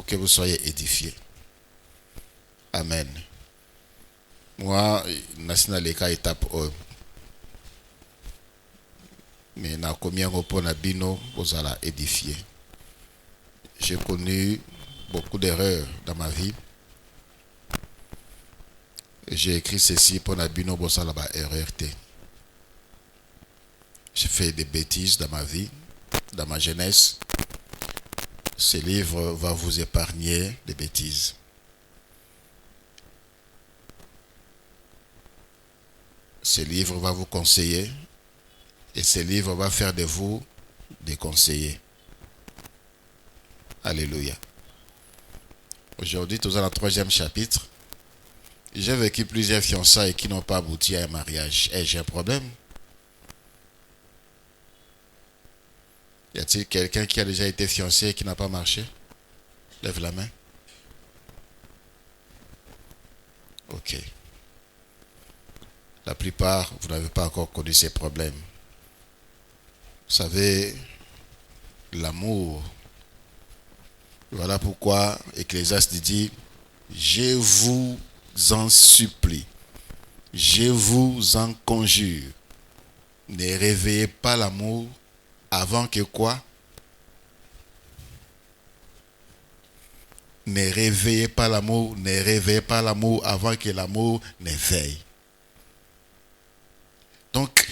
pour que vous soyez édifiés. Amen. Moi, national éka étape 1. Mais na combien pour na bino vous allez édifier. J'ai connu beaucoup d'erreurs dans ma vie. J'ai écrit ceci pour na bino vous allez RRT. J'ai fait des bêtises dans ma vie, dans ma jeunesse. Ce livre va vous épargner des bêtises. Ce livre va vous conseiller et ce livre va faire de vous des conseillers. Alléluia. Aujourd'hui, nous sommes dans le 3e chapitre. J'ai vécu plusieurs fiançailles qui n'ont pas abouti à un mariage. Et j'ai un problème. Y a-t-il quelqu'un qui a déjà été fiancé et qui n'a pas marché? Lève la main. Ok. La plupart, vous n'avez pas encore connu ces problèmes. Vous savez, l'amour. Voilà pourquoi Ecclésiaste dit, je vous en supplie, je vous en conjure, ne réveillez pas l'amour avant que quoi? Ne réveillez pas l'amour, ne réveillez pas l'amour avant que l'amour n'éveille. Donc,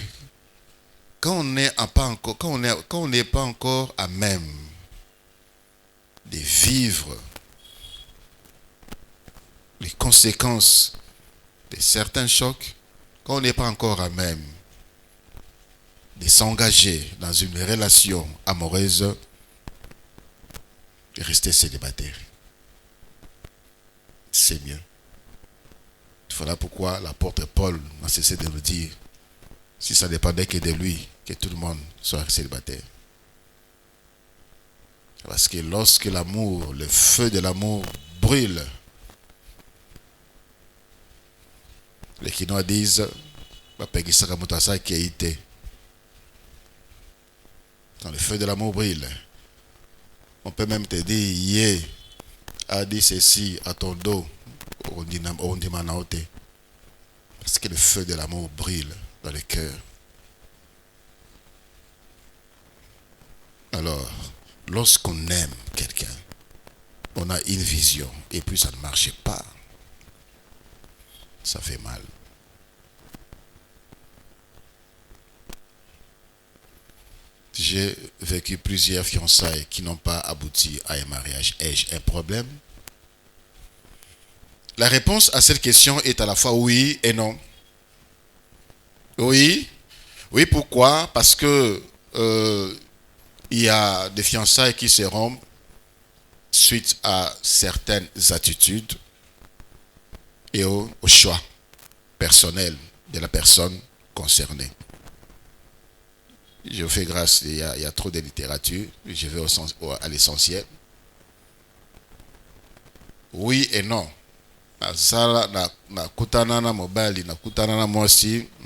quand on n'est pas encore à même de vivre les conséquences de certains chocs, quand on n'est pas encore à même de s'engager dans une relation amoureuse, rester célibataire. C'est mieux. Voilà pourquoi l'apôtre Paul n'a cessé de nous dire, si ça dépendait que de lui, que tout le monde soit célibataire. Parce que lorsque l'amour, le feu de l'amour brûle, les Kinois disent, quand le feu de l'amour brûle, on peut même te dire, Yé a dit ceci à ton dos, parce que le feu de l'amour brûle dans le cœur. Alors, lorsqu'on aime quelqu'un, on a une vision et puis ça ne marche pas. Ça fait mal. J'ai vécu plusieurs fiançailles qui n'ont pas abouti à un mariage. Ai-je un problème? La réponse à cette question est à la fois oui et non. Oui. Oui, pourquoi? Parce que il y a des fiançailles qui se rompent suite à certaines attitudes et au choix personnel de la personne concernée. Je fais grâce, il y a trop de littérature, je vais à l'essentiel. Oui et non. Nous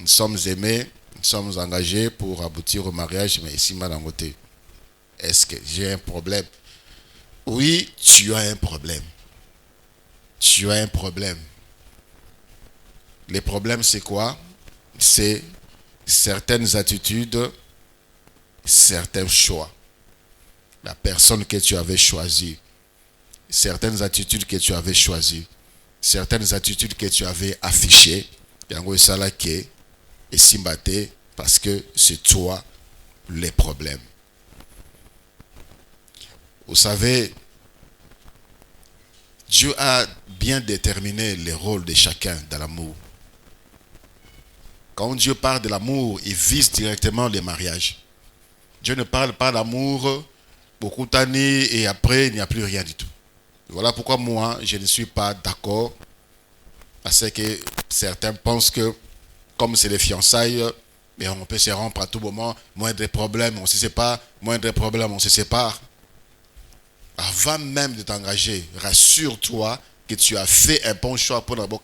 sommes aimés, nous sommes engagés pour aboutir au mariage, mais ici, Malangoté, est-ce que j'ai un problème? Oui, tu as un problème. Tu as un problème. Les problèmes, c'est quoi? C'est certaines attitudes, certains choix. La personne que tu avais choisie, certaines attitudes que tu avais choisies, certaines attitudes que tu avais affichées, et Simbate, parce que c'est toi les problèmes. Vous savez, Dieu a bien déterminé les rôles de chacun dans l'amour. Quand Dieu parle de l'amour, il vise directement les mariages. Dieu ne parle pas d'amour beaucoup d'années et après il n'y a plus rien du tout. Voilà pourquoi moi, je ne suis pas d'accord parce que certains pensent que comme c'est les fiançailles, mais on peut se rompre à tout moment, moindre problème, on se sépare, moindre problème, on se sépare. Avant même de t'engager, rassure-toi que tu as fait un bon choix pour la bonne.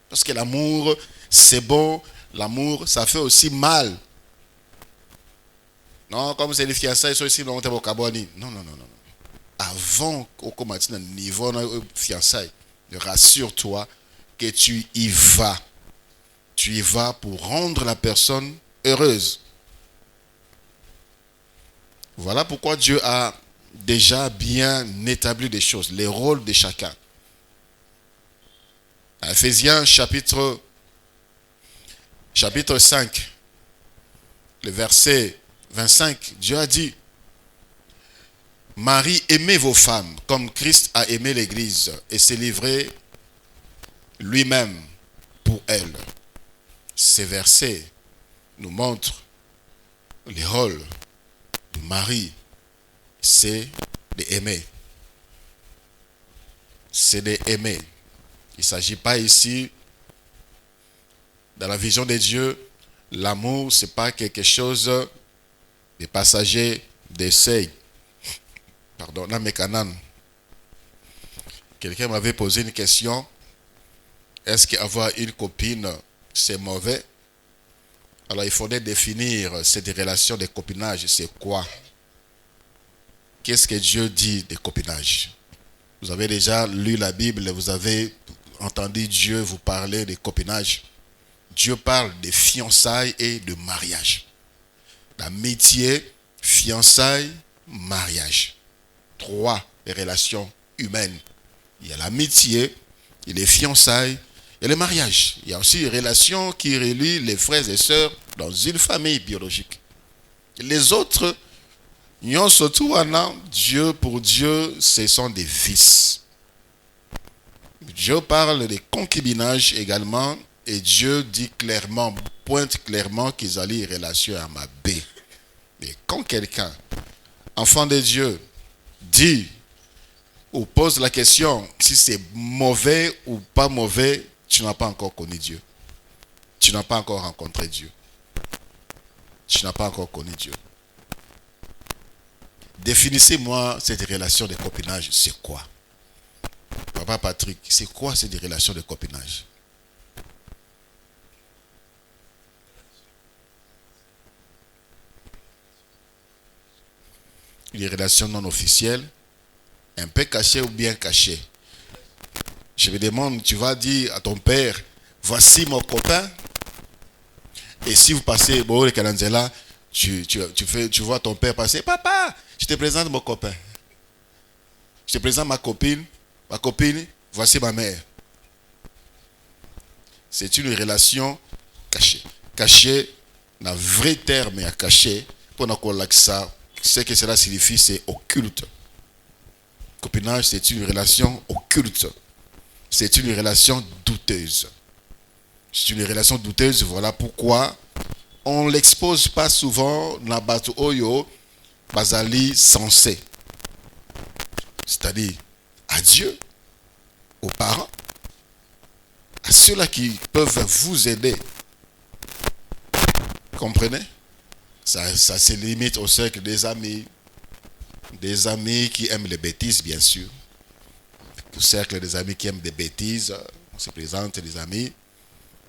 Parce que l'amour, c'est bon, l'amour, ça fait aussi mal. Non, comme c'est les fiançailles, c'est aussi non, non, non, non. avant qu'on commence à niveau de fiançailles, rassure-toi que tu y vas. Tu y vas pour rendre la personne heureuse. Voilà pourquoi Dieu a déjà bien établi des choses, les rôles de chacun. À Ephésiens chapitre 5, le verset 25, Dieu a dit: Marie, aimez vos femmes comme Christ a aimé l'Église et s'est livré lui-même pour elle. Ces versets nous montrent les rôles de Marie, c'est d'aimer. C'est d'aimer. Il ne s'agit pas ici, dans la vision de Dieu, l'amour, ce n'est pas quelque chose de passager, d'essai. Pardon, Namekanan. Quelqu'un m'avait posé une question. Est-ce qu'avoir une copine, c'est mauvais? Alors il faudrait définir cette relation de copinage, c'est quoi? Qu'est-ce que Dieu dit de copinage? Vous avez déjà lu la Bible, vous avez entendu Dieu vous parler de copinage. Dieu parle de fiançailles et de mariage. L'amitié, fiançailles, mariage. 3 relations humaines. Il y a l'amitié, il y a les fiançailles et le mariage. Il y a aussi une relation qui relie les frères et sœurs dans une famille biologique. Les autres, surtout Dieu pour Dieu, ce sont des vices. Dieu parle de concubinage également et Dieu dit clairement, pointe clairement qu'ils allaient en relation à ma B. Et quand quelqu'un, enfant de Dieu, dit ou pose la question si c'est mauvais ou pas mauvais, tu n'as pas encore connu Dieu. Tu n'as pas encore rencontré Dieu. Tu n'as pas encore connu Dieu. Définissez-moi cette relation de copinage, c'est quoi? Papa Patrick, c'est quoi cette relation de copinage? Une relation non officielle, un peu cachée ou bien cachée. Je me demande, tu vas dire à ton père, voici mon copain. Et si vous passez, bon, le Kalanzela, tu vois ton père passer, papa, je te présente mon copain. Je te présente ma copine, voici ma mère. C'est une relation cachée. Cachée, le vrai terme à cacher, pour ça, ce que cela signifie, c'est occulte. Copinage, c'est une relation occulte. C'est une relation douteuse. C'est une relation douteuse, voilà pourquoi on ne l'expose pas souvent dans Batu Oyo, Bazali sensé. C'est-à-dire à Dieu, aux parents, à ceux-là qui peuvent vous aider. Comprenez? Ça se limite au cercle des amis qui aiment les bêtises, bien sûr. Au cercle des amis qui aiment des bêtises, on se présente les amis.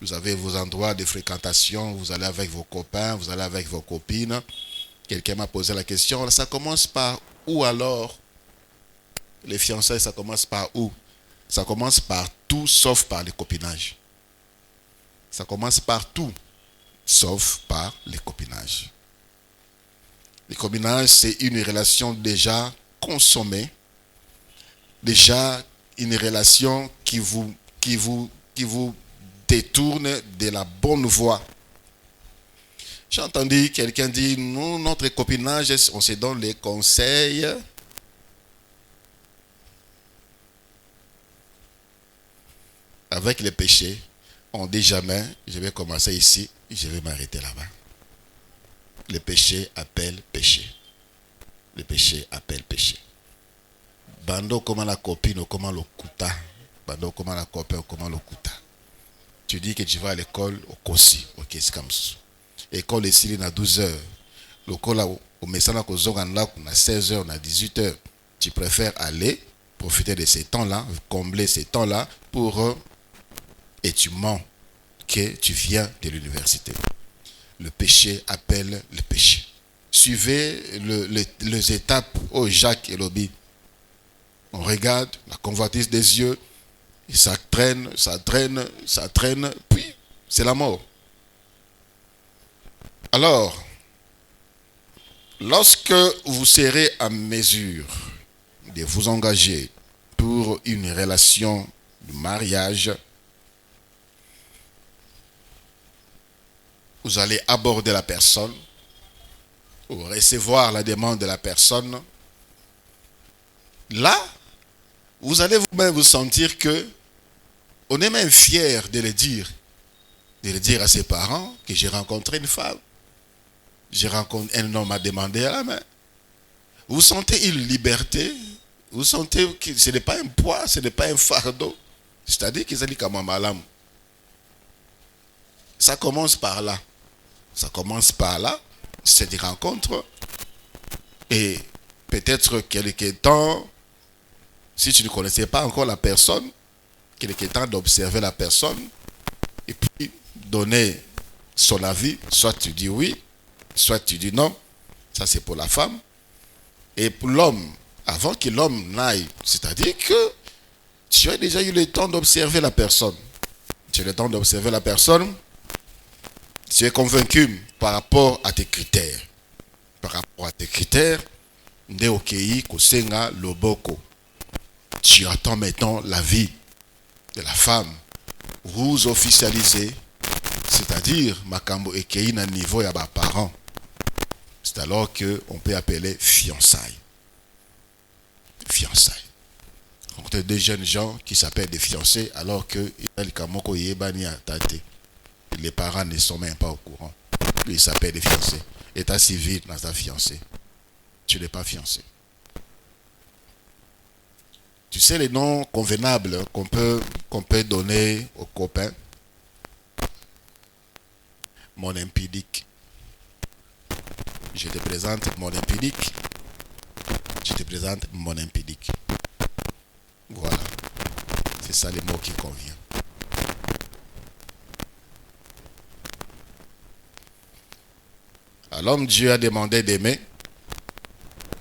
Vous avez vos endroits de fréquentation, vous allez avec vos copains, vous allez avec vos copines. Quelqu'un m'a posé la question, ça commence par où alors? Les fiançailles, ça commence par où? Ça commence par tout sauf par le copinage. Ça commence par tout sauf par le copinage. Le copinage, c'est une relation déjà consommée, déjà une relation qui vous détourne de la bonne voie. J'ai entendu quelqu'un dire, nous, notre copinage, on se donne les conseils. Avec les péchés, on dit jamais, je vais commencer ici, je vais m'arrêter là-bas. Le péché appelle péché. Le péché appelle péché. Bando comment la copine ou comment le kuta. Bando comment la copine ou comment le kuta. Tu dis que tu vas à l'école au Kossi. Ok, c'est comme ça. École ici, à 12 heures. L'école au Messana Kozongan à 16 heures, à 18 heures. Tu préfères aller, profiter de ces temps-là, combler ces temps-là pour... et tu mens que tu viens de l'université. Le péché appelle le péché. Suivez les étapes au Jacques et Lobby. On regarde, la convoitise des yeux, et ça traîne, ça traîne, ça traîne, puis c'est la mort. Alors, lorsque vous serez à mesure de vous engager pour une relation de mariage, vous allez aborder la personne, ou recevoir la demande de la personne. Là, vous allez vous-même vous sentir que on est même fier de le dire à ses parents que j'ai rencontré une femme, j'ai rencontré un homme à demander à la main. Vous sentez une liberté, vous sentez que ce n'est pas un poids, ce n'est pas un fardeau. C'est-à-dire qu'ils allaient comme un malam. Ça commence par là. Ça commence par là, cette rencontre. Et peut-être quelque temps, si tu ne connaissais pas encore la personne, quelque temps d'observer la personne, et puis donner son avis, soit tu dis oui, soit tu dis non. Ça c'est pour la femme. Et pour l'homme, avant que l'homme n'aille, c'est-à-dire que tu as déjà eu le temps d'observer la personne. Tu as le temps d'observer la personne, tu es convaincu par rapport à tes critères. Par rapport à tes critères, nde okei kosenga loboko. Tu attends maintenant l'avis de la femme. Vous officialisez, c'est-à-dire makambo ekei na niveau ya ba parents. C'est alors qu'on peut appeler fiançailles. Fiançailles. Donc des jeunes gens qui s'appellent des fiancés alors que les parents ne sont même pas au courant. Lui, il s'appelle des fiancés. État civil dans ta fiancée. Tu n'es pas fiancé. Tu sais les noms convenables qu'on peut donner aux copains? Mon impudique. Je te présente mon impudique. Je te présente mon impudique. Voilà. C'est ça les mots qui conviennent. À l'homme, Dieu a demandé d'aimer.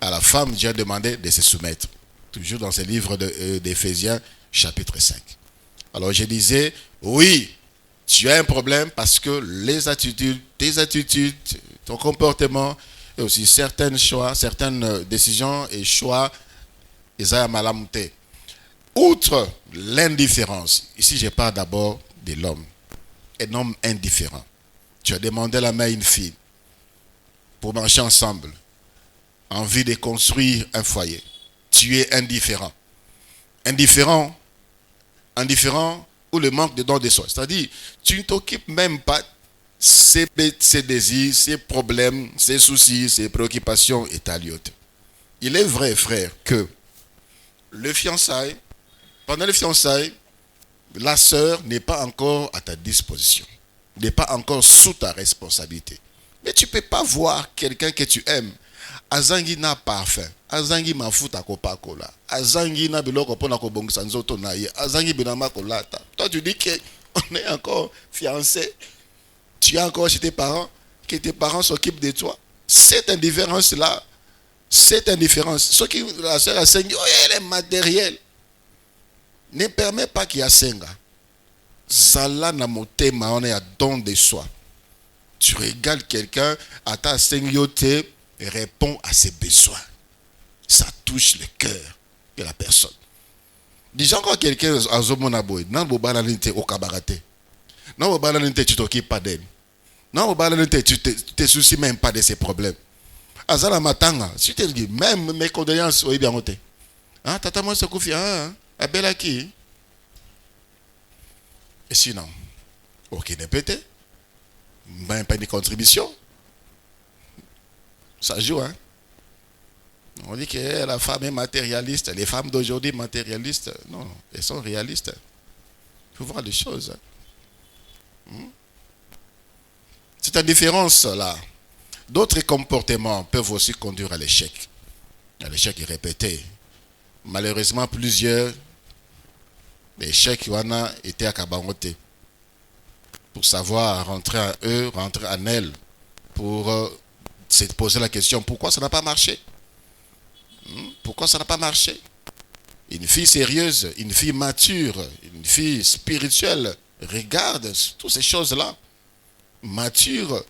À la femme, Dieu a demandé de se soumettre. Toujours dans ce livre d'Éphésiens, chapitre 5. Alors je disais, oui, tu as un problème parce que les attitudes, tes attitudes, ton comportement, et aussi certains choix, certaines décisions et choix, ils ont malamouté. Outre l'indifférence, ici je parle d'abord de l'homme, un homme indifférent. Tu as demandé la main à une fille pour marcher ensemble, envie de construire un foyer. Tu es indifférent. Indifférent ou le manque de don de soi. C'est-à-dire, tu ne t'occupes même pas ses désirs, ses problèmes, ses soucis, ses préoccupations et ta liote. Il est vrai, frère, que le fiançailles, pendant le fiançailles, la sœur n'est pas encore à ta disposition, n'est pas encore sous ta responsabilité. Mais tu ne peux pas voir quelqu'un que tu aimes. Azangi na parfum, azangi mafuta kopakola, azangi na biloko pona ko bongisa nzoto na ye, azangi binama kolata. Toi tu dis que on est encore fiancé, tu es encore chez tes parents, que tes parents s'occupent de toi. Cette indifférence là, ce qui la sœur a saigné, oh, elle est matérielle, ne permet pas qu'il y a senga. Zala na motema on est à don de soi. Tu régales quelqu'un à ta seigneuté. Répond à ses besoins. Ça touche le cœur de la personne. Disons quand quelqu'un a zomonaboy, non bobalanite au cabarete. Non bobalanite tu t'occupes pas d'elle. Non bobalanite tu te soucies même pas de ses problèmes. Azala matanga, si tu te dis même mes condoléances oui bien noté. Ah tata moi se confie ah abela qui. Et sinon, ok ne pété. Même pas de contribution. Ça joue, hein. On dit que la femme est matérialiste. Les femmes d'aujourd'hui matérialistes, non, elles sont réalistes. Il faut voir les choses. Cette indifférence-là, d'autres comportements peuvent aussi conduire à l'échec. À l'échec est répété. Malheureusement, plusieurs échecs ont été à Kabangote. Pour savoir rentrer en eux, rentrer en elles, pour se poser la question, pourquoi ça n'a pas marché? Pourquoi ça n'a pas marché? Une fille sérieuse, une fille mature, une fille spirituelle, regarde toutes ces choses-là. Mature,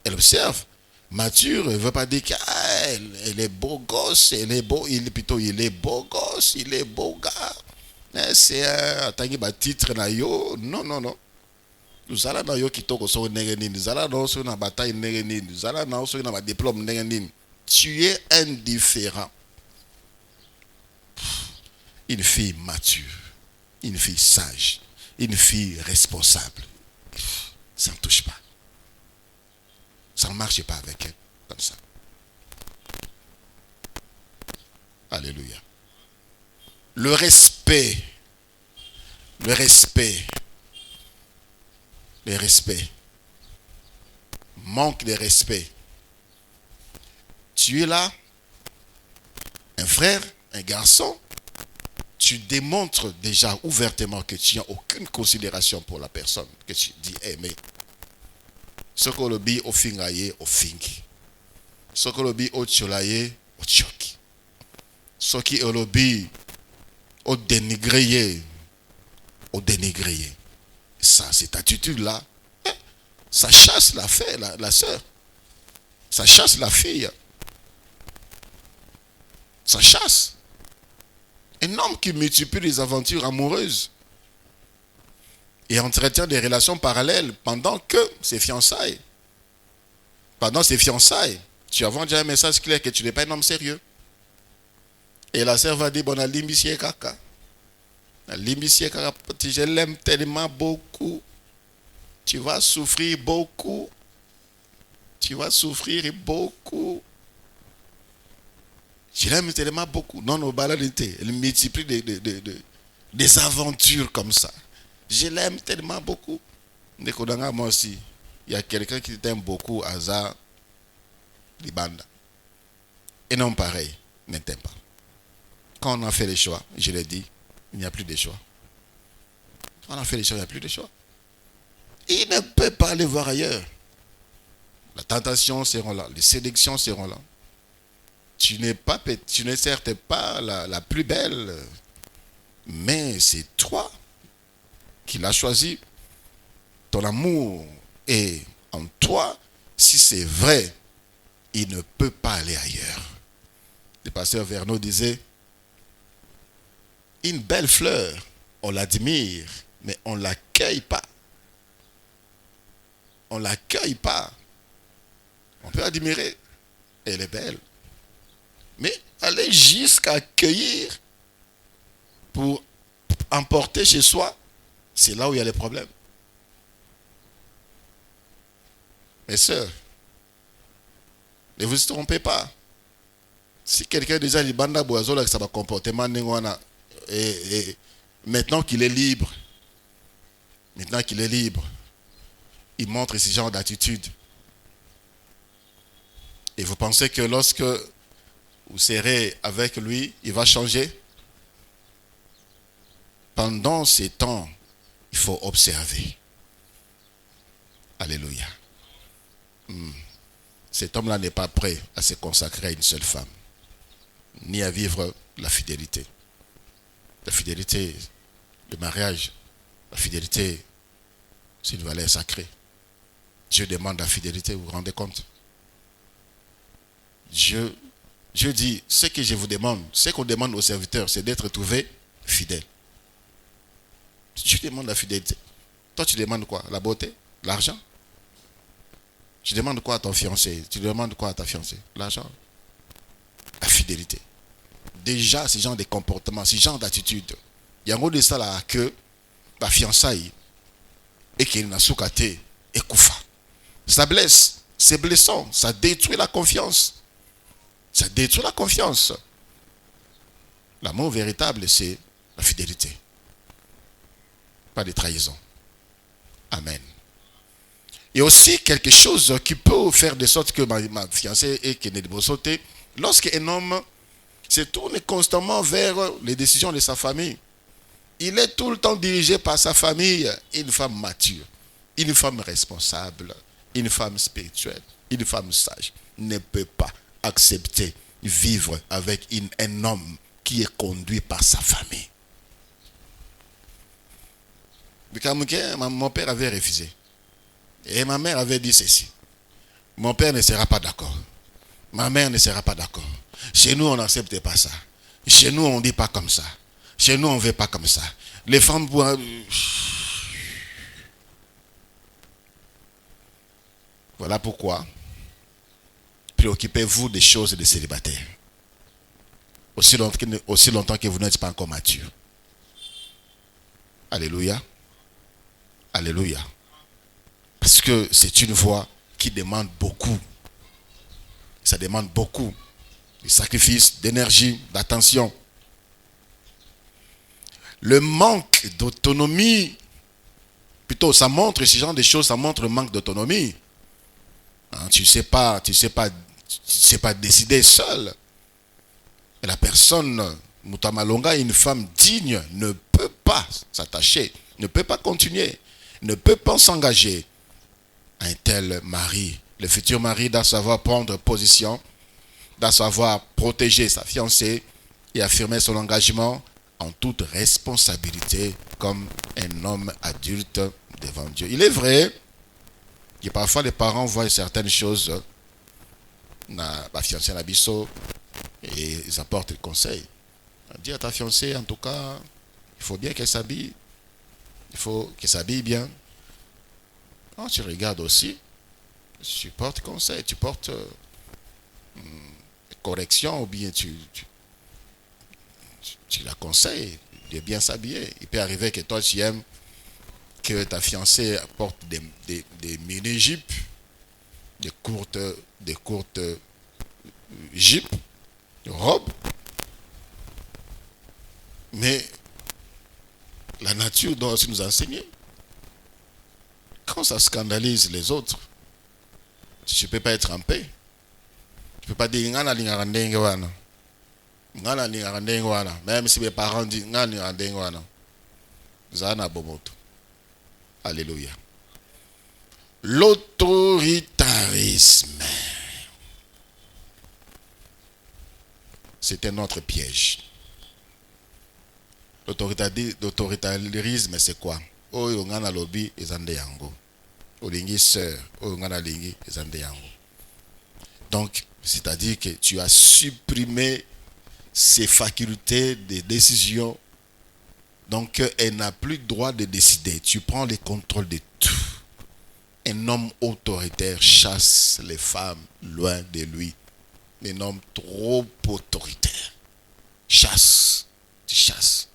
elle observe. Mature, elle ne veut pas dire qu'elle est beau gosse, elle est beau, il est beau gosse, il est beau gars. C'est un titre na yo. Non, non, non. Nous allons dans yo qui toko so nengeni, nous allons dans so na bataille nengeni, nous allons dans so na diplôme nengeni. Tu es indifférent. Une fille mature, une fille sage, une fille responsable. Ça ne touche pas. Ça ne marche pas avec elle comme ça. Alléluia. Le respect. Manque de respect. Tu es là, un frère, un garçon, tu démontres déjà ouvertement que tu n'as aucune considération pour la personne que tu dis aimer. Ce que le bi au fingaye au fingi. Ce que le bi au tcholaye au tchoki. Ce qui est le bi au dénigré au dénigré. Ça, cette attitude-là, ça chasse la sœur. Ça chasse la fille. Ça chasse. Un homme qui multiplie les aventures amoureuses et entretient des relations parallèles pendant que ses fiançailles. Pendant ses fiançailles, tu as vendu un message clair que tu n'es pas un homme sérieux. Et la sœur va dire, bon, l'imbissier kaka. L'imbissier kaka, je l'aime tellement beaucoup. Tu vas souffrir beaucoup. Tu vas souffrir beaucoup. Je l'aime tellement beaucoup. Non, non, baladité. Elle multiplie des aventures comme ça. Je l'aime tellement beaucoup. Moi aussi, il y a quelqu'un qui t'aime beaucoup, Aza, Libanda. Et non pareil, ne t'aime pas. Quand on a fait les choix, je l'ai dit, il n'y a plus de choix. Quand on a fait les choix, il n'y a plus de choix. Il ne peut pas aller voir ailleurs. La tentation sera là, les sélections seront là. Tu n'es certes pas la plus belle, mais c'est toi qui l'as choisi. Ton amour est en toi. Si c'est vrai, il ne peut pas aller ailleurs. Le pasteur Verneau disait, une belle fleur, on l'admire, mais on ne l'accueille pas. On ne l'accueille pas. On peut admirer, elle est belle. Mais aller jusqu'à accueillir pour emporter chez soi, c'est là où il y a les problèmes. Mes sœurs, ne vous trompez pas. Si quelqu'un déjà dit banda boiseau là ça va comportement et maintenant qu'il est libre, il montre ce genre d'attitude. Et vous pensez que lorsque vous serez avec lui, il va changer? Pendant ces temps, il faut observer. Alléluia. Cet homme-là n'est pas prêt à se consacrer à une seule femme, ni à vivre la fidélité. La fidélité, le mariage, la fidélité, c'est une valeur sacrée. Dieu demande la fidélité, vous vous rendez compte? Dieu dit, ce que je vous demande, ce qu'on demande aux serviteurs, c'est d'être trouvé fidèle. Dieu demande la fidélité. Toi, tu demandes quoi? La beauté? L'argent? Tu demandes quoi à ton fiancé? Tu demandes quoi à ta fiancée? L'argent? La fidélité. Déjà, ce genre de comportement, ce genre d'attitude, il y a un mot de ça là que la fiançaille et qu'il n'a soukaté et koufa. Ça blesse, c'est blessant, ça détruit la confiance. Ça détruit la confiance. L'amour véritable, c'est la fidélité. Pas de trahison. Amen. Et aussi quelque chose qui peut faire de sorte que ma fiancée est qu'elle ne sauter. Lorsqu'un homme se tourne constamment vers les décisions de sa famille, il est tout le temps dirigé par sa famille. Une femme mature, une femme responsable, une femme spirituelle, une femme sage ne peut pas accepter vivre avec un homme qui est conduit par sa famille. Mon père avait refusé. Et ma mère avait dit ceci. Mon père ne sera pas d'accord. Ma mère ne sera pas d'accord. Chez nous, on n'accepte pas ça. Chez nous, on ne dit pas comme ça. Chez nous, on ne veut pas comme ça. Les femmes... Voilà pourquoi, préoccupez-vous des choses des célibataires. Aussi longtemps que vous n'êtes pas encore mature. Alléluia. Alléluia. Parce que c'est une voie qui demande beaucoup. Ça demande beaucoup de sacrifices, d'énergie, d'attention. Le manque d'autonomie, plutôt ça montre ce genre de choses, ça montre le manque d'autonomie. Hein, tu sais pas décider seul. Et la personne, Mutamalonga, une femme digne, ne peut pas s'attacher, ne peut pas continuer, ne peut pas s'engager à un tel mari. Le futur mari doit savoir prendre position, doit savoir protéger sa fiancée et affirmer son engagement en toute responsabilité comme un homme adulte devant Dieu. Il est vrai que parfois les parents voient certaines choses na la fiancée na biso et ils apportent le conseil. Dis à ta fiancée, en tout cas, il faut bien qu'elle s'habille. Il faut qu'elle s'habille bien. Quand tu regardes aussi, tu portes conseil, tu portes correction ou bien tu la conseilles de bien s'habiller. Il peut arriver que toi tu aimes que ta fiancée porte des mini-jupes, des courtes jupes, robes. Mais la nature doit aussi nous enseigner. Quand ça scandalise les autres, tu ne peux pas être en paix. Tu ne peux pas dire même si mes parents disent alléluia. L'autoritarisme, c'est un autre piège. L'autoritarisme, c'est quoi? Donc, c'est-à-dire que tu as supprimé ses facultés de décision. Donc, elle n'a plus le droit de décider. Tu prends le contrôle de tout. Un homme autoritaire chasse les femmes loin de lui. Un homme trop autoritaire chasse. Tu chasses.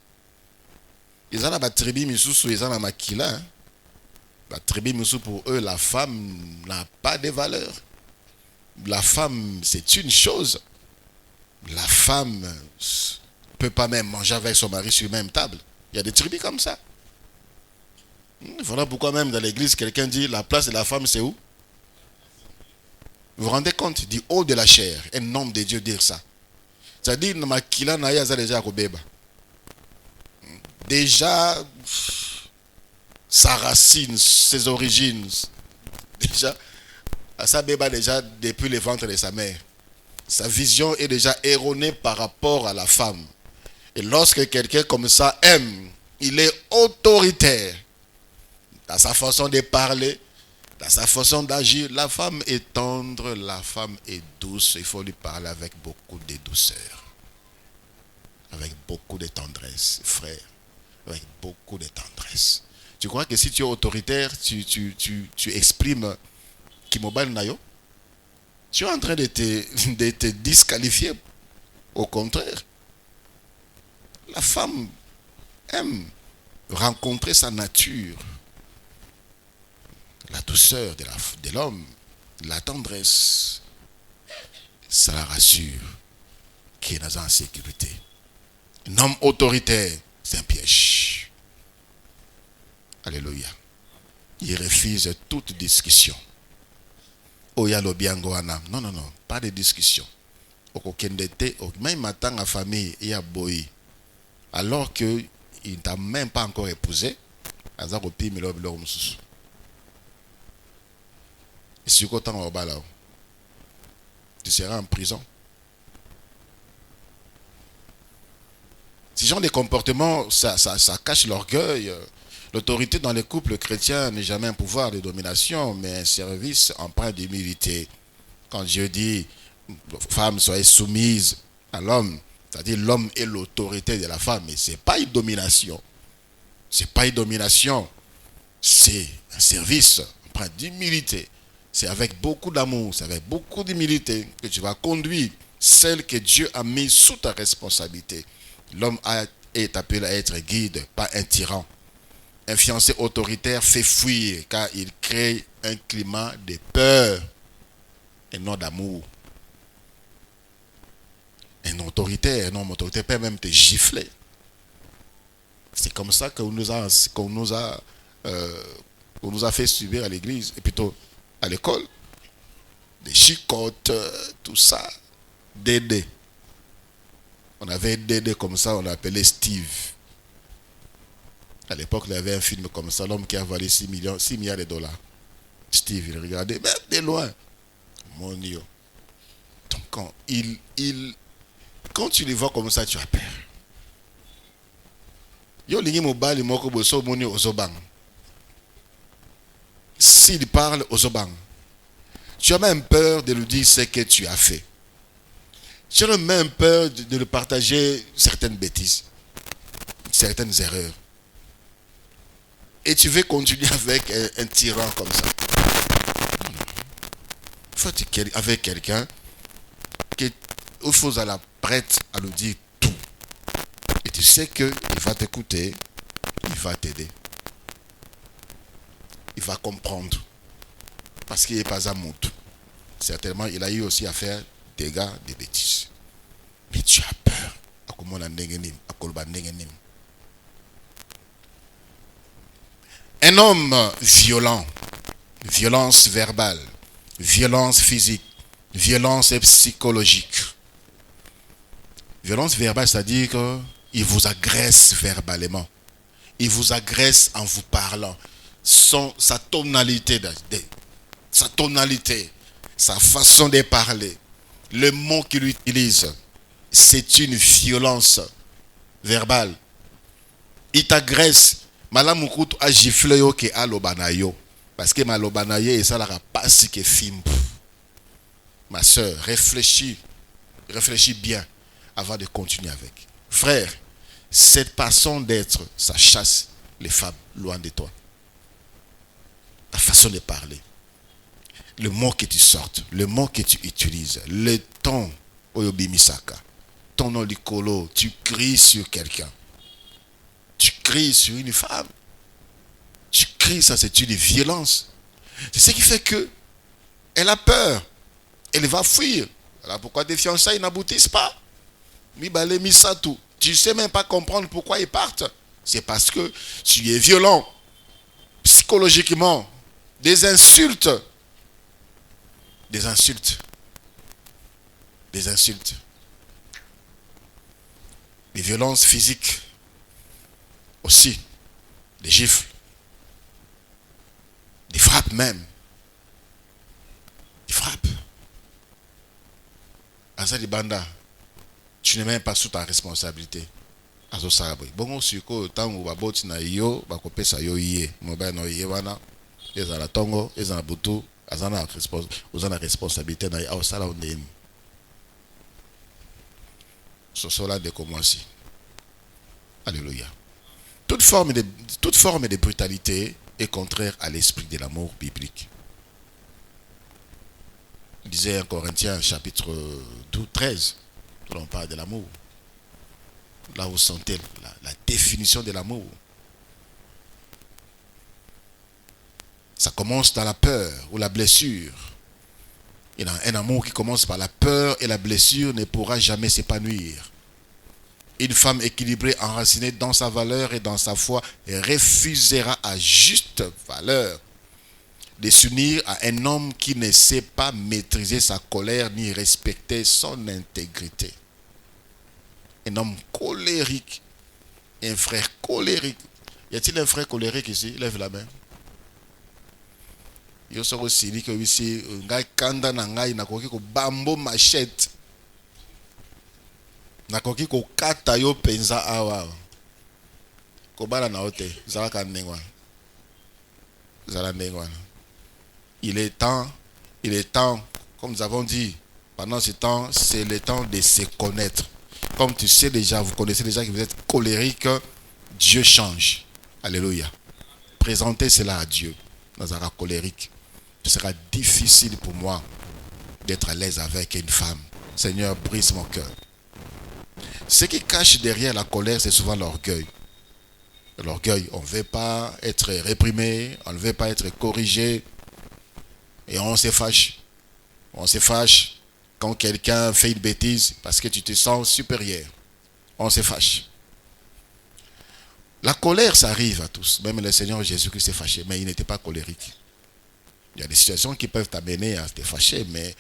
Ils ont la tribu misusu, ils ont la makila. La tribu misusu, pour eux, la femme n'a pas de valeur. La femme, c'est une chose. La femme ne peut pas même manger avec son mari sur la même table. Il y a des tribus comme ça. Voilà pourquoi même dans l'église, quelqu'un dit, la place de la femme, c'est où? Vous vous rendez compte du haut de la chair, un homme de Dieu dire ça. C'est-à-dire, déjà, sa racine, ses origines, déjà, sa béba déjà depuis le ventre de sa mère. Sa vision est déjà erronée par rapport à la femme. Et lorsque quelqu'un comme ça aime, il est autoritaire. Dans sa façon de parler, dans sa façon d'agir, la femme est tendre, la femme est douce. Il faut lui parler avec beaucoup de douceur. Avec beaucoup de tendresse, frère. Avec beaucoup de tendresse. Tu crois que si tu es autoritaire, tu exprimes Kimobal Nayo? Tu es en train de te disqualifier. Au contraire. La femme aime rencontrer sa nature. La douceur de l'homme, la tendresse. Ça la rassure qu'il est en sécurité. Un homme autoritaire, c'est un piège. Alléluia. Il refuse toute discussion. Non, pas de discussion. Même matin en famille, il y a boy. Alors qu'il ne t'a même pas encore épousé, tu seras en prison. Ce genre de comportement, ça cache l'orgueil. L'autorité dans les couples chrétiens n'est jamais un pouvoir de domination, mais un service empreint d'humilité. Quand Dieu dit, femme, soyez soumise à l'homme, c'est-à-dire l'homme est l'autorité de la femme, mais ce n'est pas une domination. Ce n'est pas une domination, c'est un service empreint d'humilité. C'est avec beaucoup d'amour, c'est avec beaucoup d'humilité que tu vas conduire celle que Dieu a mise sous ta responsabilité. L'homme est appelé à être guide, pas un tyran. Un fiancé autoritaire fait fuir car il crée un climat de peur et non d'amour. Un homme autoritaire peut même te gifler. C'est comme ça qu'on nous a fait subir à l'église, et plutôt à l'école. Des chicottes, tout ça. Dédé. On avait Dédé comme ça, on l'appelait Steve. À l'époque, il y avait un film comme ça, l'homme qui a volé 6 milliards de dollars. Steve, il regardait, même de loin. Mon Dieu. Donc, quand tu les vois comme ça, tu as peur. S'il parle aux obang, tu as même peur de lui dire ce que tu as fait. Tu as même peur de lui partager certaines bêtises, certaines erreurs. Et tu veux continuer avec un tyran comme ça. Il faut être avec quelqu'un qui faut à la prête à lui dire tout. Et tu sais qu'il va t'écouter, il va t'aider. Il va comprendre. Parce qu'il n'est pas un mouton. Certainement, il a eu aussi à faire des gars, des bêtises. Mais tu as peur. Un homme violent, violence verbale, violence physique, violence psychologique. Violence verbale, c'est-à-dire qu'il vous agresse verbalement. Il vous agresse en vous parlant. Sa tonalité, sa façon de parler, le mot qu'il utilise, c'est une violence verbale. Il t'agresse. Malamukutu a giflé yo ke alobanayo. Parce que malobanaye et ça la passe que fimp. Ma soeur, réfléchis bien avant de continuer avec. Frère, cette façon d'être, ça chasse les femmes loin de toi. Ta façon de parler. Le mot que tu sortes, le mot que tu utilises, le ton, oyobimisaka, ton olikolo, tu cries sur quelqu'un. Tu cries sur une femme. Tu cries, ça c'est une violence. C'est ce qui fait que elle a peur. Elle va fuir. Voilà pourquoi des fiançailles n'aboutissent pas. Tu ne sais même pas comprendre pourquoi ils partent. C'est parce que tu es violent. Psychologiquement. Des insultes. Des insultes. Des insultes. Des violences physiques. Aussi. Des gifles. Des frappes même. Des frappes. Azali Banda, tu n'es même pas sous ta responsabilité. Azo Sarabri. Bon, suko, tango baboti na yo, bakopesa yo iye. Mobile no iye wana. Ezala tongo, ezala butu, azana responsabilité na yo. Sala ondeni. Sosola de commencer. Alléluia. Toute forme de brutalité est contraire à l'esprit de l'amour biblique. Il disait en Corinthiens chapitre 12, 13, où on parle de l'amour. Là vous sentez la définition de l'amour. Ça commence dans la peur ou la blessure. Et un amour qui commence par la peur et la blessure ne pourra jamais s'épanouir. Une femme équilibrée, enracinée dans sa valeur et dans sa foi, refusera à juste valeur de s'unir à un homme qui ne sait pas maîtriser sa colère ni respecter son intégrité. Un homme colérique, un frère colérique. Y a-t-il un frère colérique ici? Lève la main. Yo soro sili que ici ngai kanda na ngai na koki ko bambo machette. nakoki kokata yo penza awa kobala na ote zalaka ndengwa zala ndengwa. Il est temps, comme nous avons dit pendant ce temps, c'est le temps de se connaître. Comme tu sais déjà, vous connaissez déjà que vous êtes colérique, Dieu change. Alléluia. Présentez cela à Dieu. Dans un colérique, ce sera difficile pour moi d'être à l'aise avec une femme. Seigneur, brise mon cœur. Ce qui cache derrière la colère, c'est souvent l'orgueil. L'orgueil, on ne veut pas être réprimé, on ne veut pas être corrigé. Et on se fâche. On se fâche quand quelqu'un fait une bêtise parce que tu te sens supérieur. On se fâche. La colère, ça arrive à tous. Même le Seigneur Jésus-Christ s'est fâché, mais il n'était pas colérique. Il y a des situations qui peuvent t'amener à te fâcher, mais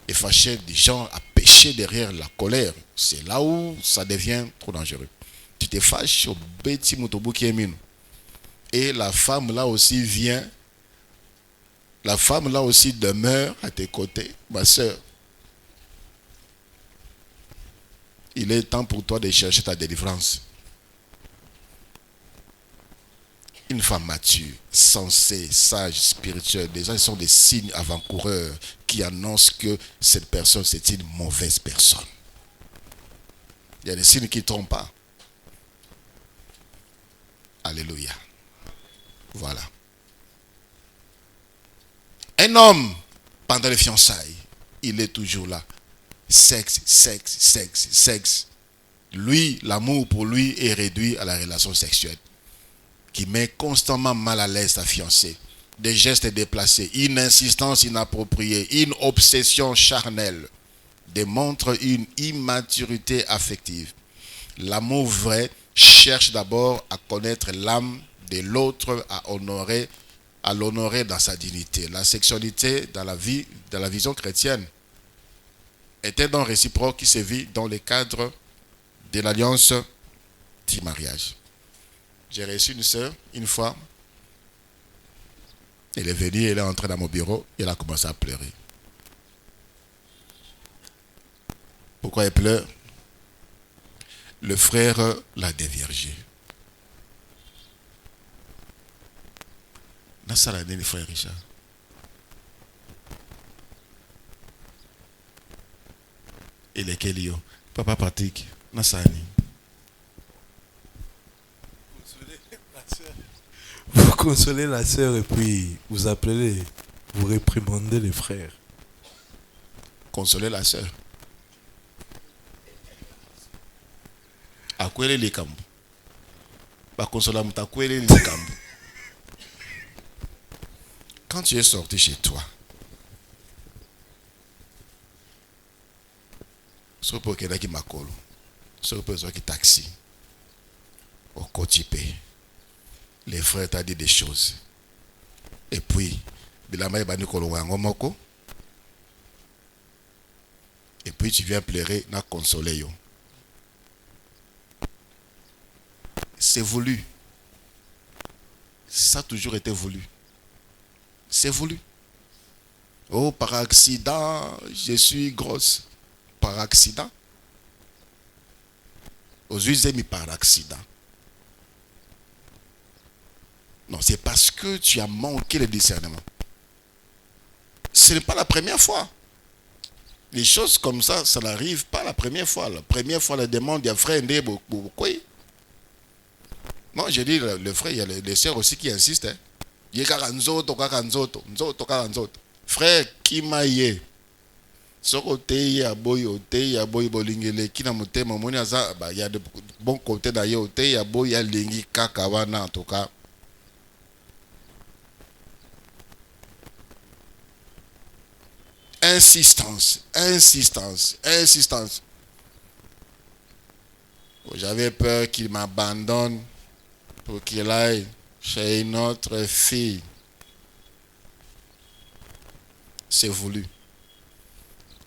les fâcher des gens à pécher derrière la colère, c'est là où ça devient trop dangereux. Tu te fâches au bêtis motobu qui est mine. Et la femme là aussi vient. La femme là aussi demeure à tes côtés, ma soeur. Il est temps pour toi de chercher ta délivrance. Une femme mature, sensée, sage, spirituelle, déjà ce sont des signes avant-coureurs qui annoncent que cette personne c'est une mauvaise personne. Il y a des signes qui ne trompent pas. Alléluia. Voilà. Un homme, pendant les fiançailles, il est toujours là. Sexe, sexe, sexe, sexe. Lui, l'amour pour lui est réduit à la relation sexuelle, qui met constamment mal à l'aise sa fiancée. Des gestes déplacés, une insistance inappropriée, une obsession charnelle démontrent une immaturité affective. L'amour vrai cherche d'abord à connaître l'âme de l'autre, à l'honorer dans sa dignité. La sexualité dans la vision chrétienne est un don réciproque qui se vit dans le cadre de l'alliance du mariage. J'ai reçu une sœur une fois. Elle est venue, elle est entrée dans mon bureau, elle a commencé à pleurer. Pourquoi elle pleure? Le frère l'a déviergé. Nassaladé, le frère Richard. Et lesquels yo? Papa Patrick, Nassani. Vous consolez la sœur et puis vous appelez, vous réprimandez les frères. Consoler la sœur. Akwele les kambu. Ba consoler mutakwele les kambu. Quand tu es sorti chez toi, sauf pour quelqu'un qui m'a collé, sauf pour quelqu'un qui taxi, au Kotipé, les frères t'ont dit des choses. Et puis, et puis tu viens pleurer, n'a consolé yo. C'est voulu. Ça a toujours été voulu. C'est voulu. Oh, par accident, je suis grosse. Par accident. Aux yeux mis par accident. Non, c'est parce que tu as manqué le discernement. Ce n'est pas la première fois. Les choses comme ça n'arrive pas la première fois. La première fois, la demande, il y a frère Ndé Bokoy. Non, j'ai dit, le frère, il y a les sœurs aussi qui insistent. Il y a Nzoto. Frère, qui m'a yé. Il y a de bons côtés d'ailleurs. Il y a Lingi Kakawana en tout cas. Insistance. J'avais peur qu'il m'abandonne pour qu'il aille chez une autre fille. C'est voulu.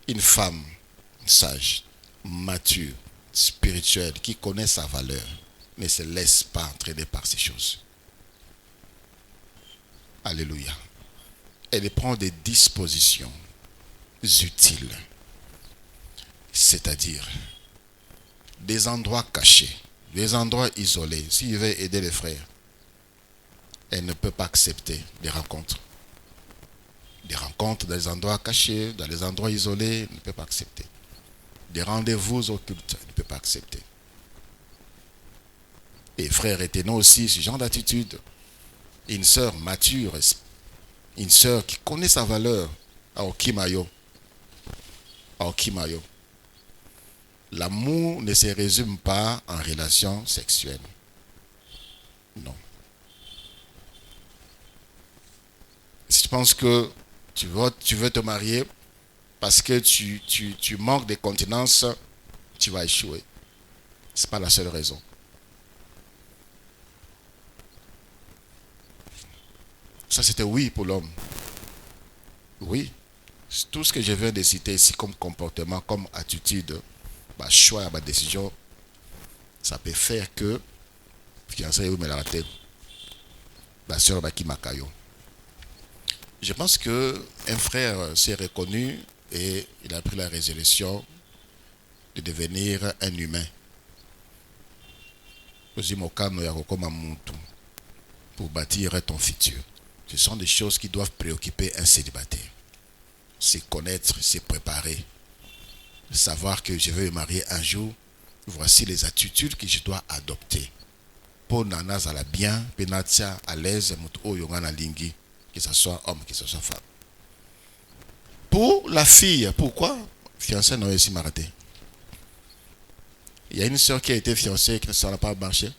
Une femme sage, mature, spirituelle, qui connaît sa valeur, ne se laisse pas entraîner par ces choses. Alléluia. Elle prend des dispositions utiles. C'est-à-dire, des endroits cachés, des endroits isolés. S'il veut aider les frères, elle ne peut pas accepter des rencontres. Des rencontres dans les endroits cachés, dans les endroits isolés, elle ne peut pas accepter. Des rendez-vous occultes, elle ne peut pas accepter. Et frère, retenons aussi ce genre d'attitude. Une sœur mature, une sœur qui connaît sa valeur, Aokimayo. Aokimayo. L'amour ne se résume pas en relation sexuelle. Non. Si tu penses que tu veux te marier parce que tu manques de continence, tu vas échouer. Ce n'est pas la seule raison. Ça, c'était oui pour l'homme. Oui. Tout ce que je viens de citer ici comme comportement, comme attitude, choix, décision, ça peut faire que fiancé me la tête. La sœur qui makayo. Je pense que un frère s'est reconnu et il a pris la résolution de devenir un humain. Pour bâtir ton futur. Ce sont des choses qui doivent préoccuper un célibataire. C'est connaître, c'est préparer. Savoir que je vais me marier un jour, voici les attitudes que je dois adopter. Pour nanas à la bien, penatia à l'aise, que ce soit homme, que ce soit femme. Pour la fille, pourquoi fiancée n'a aussi raté? Il y a une soeur qui a été fiancée qui ne s'en a pas marché.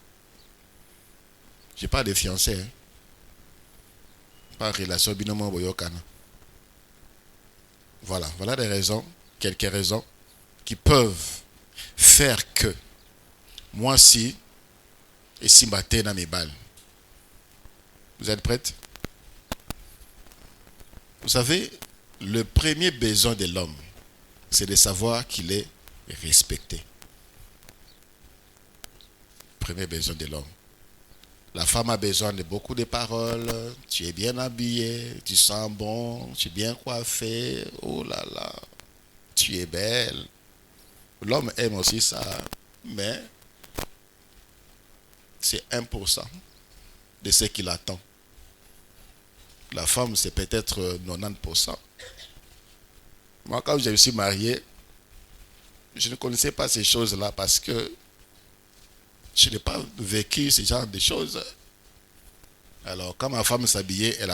Je parle de fiancés. Hein. Pas relation binomo boyokana. Voilà des raisons, quelques raisons qui peuvent faire que moi si et si matin dans mes balles. Vous êtes prêtes? Vous savez, le premier besoin de l'homme, c'est de savoir qu'il est respecté. Premier besoin de l'homme. La femme a besoin de beaucoup de paroles. Tu es bien habillé, tu sens bon, tu es bien coiffé. Oh là là, tu es belle. L'homme aime aussi ça, mais c'est 1% de ce qu'il attend. La femme, c'est peut-être 90%. Moi, quand je me suis marié, je ne connaissais pas ces choses-là parce que je n'ai pas vécu ce genre de choses. Alors, quand ma femme s'habillait, elle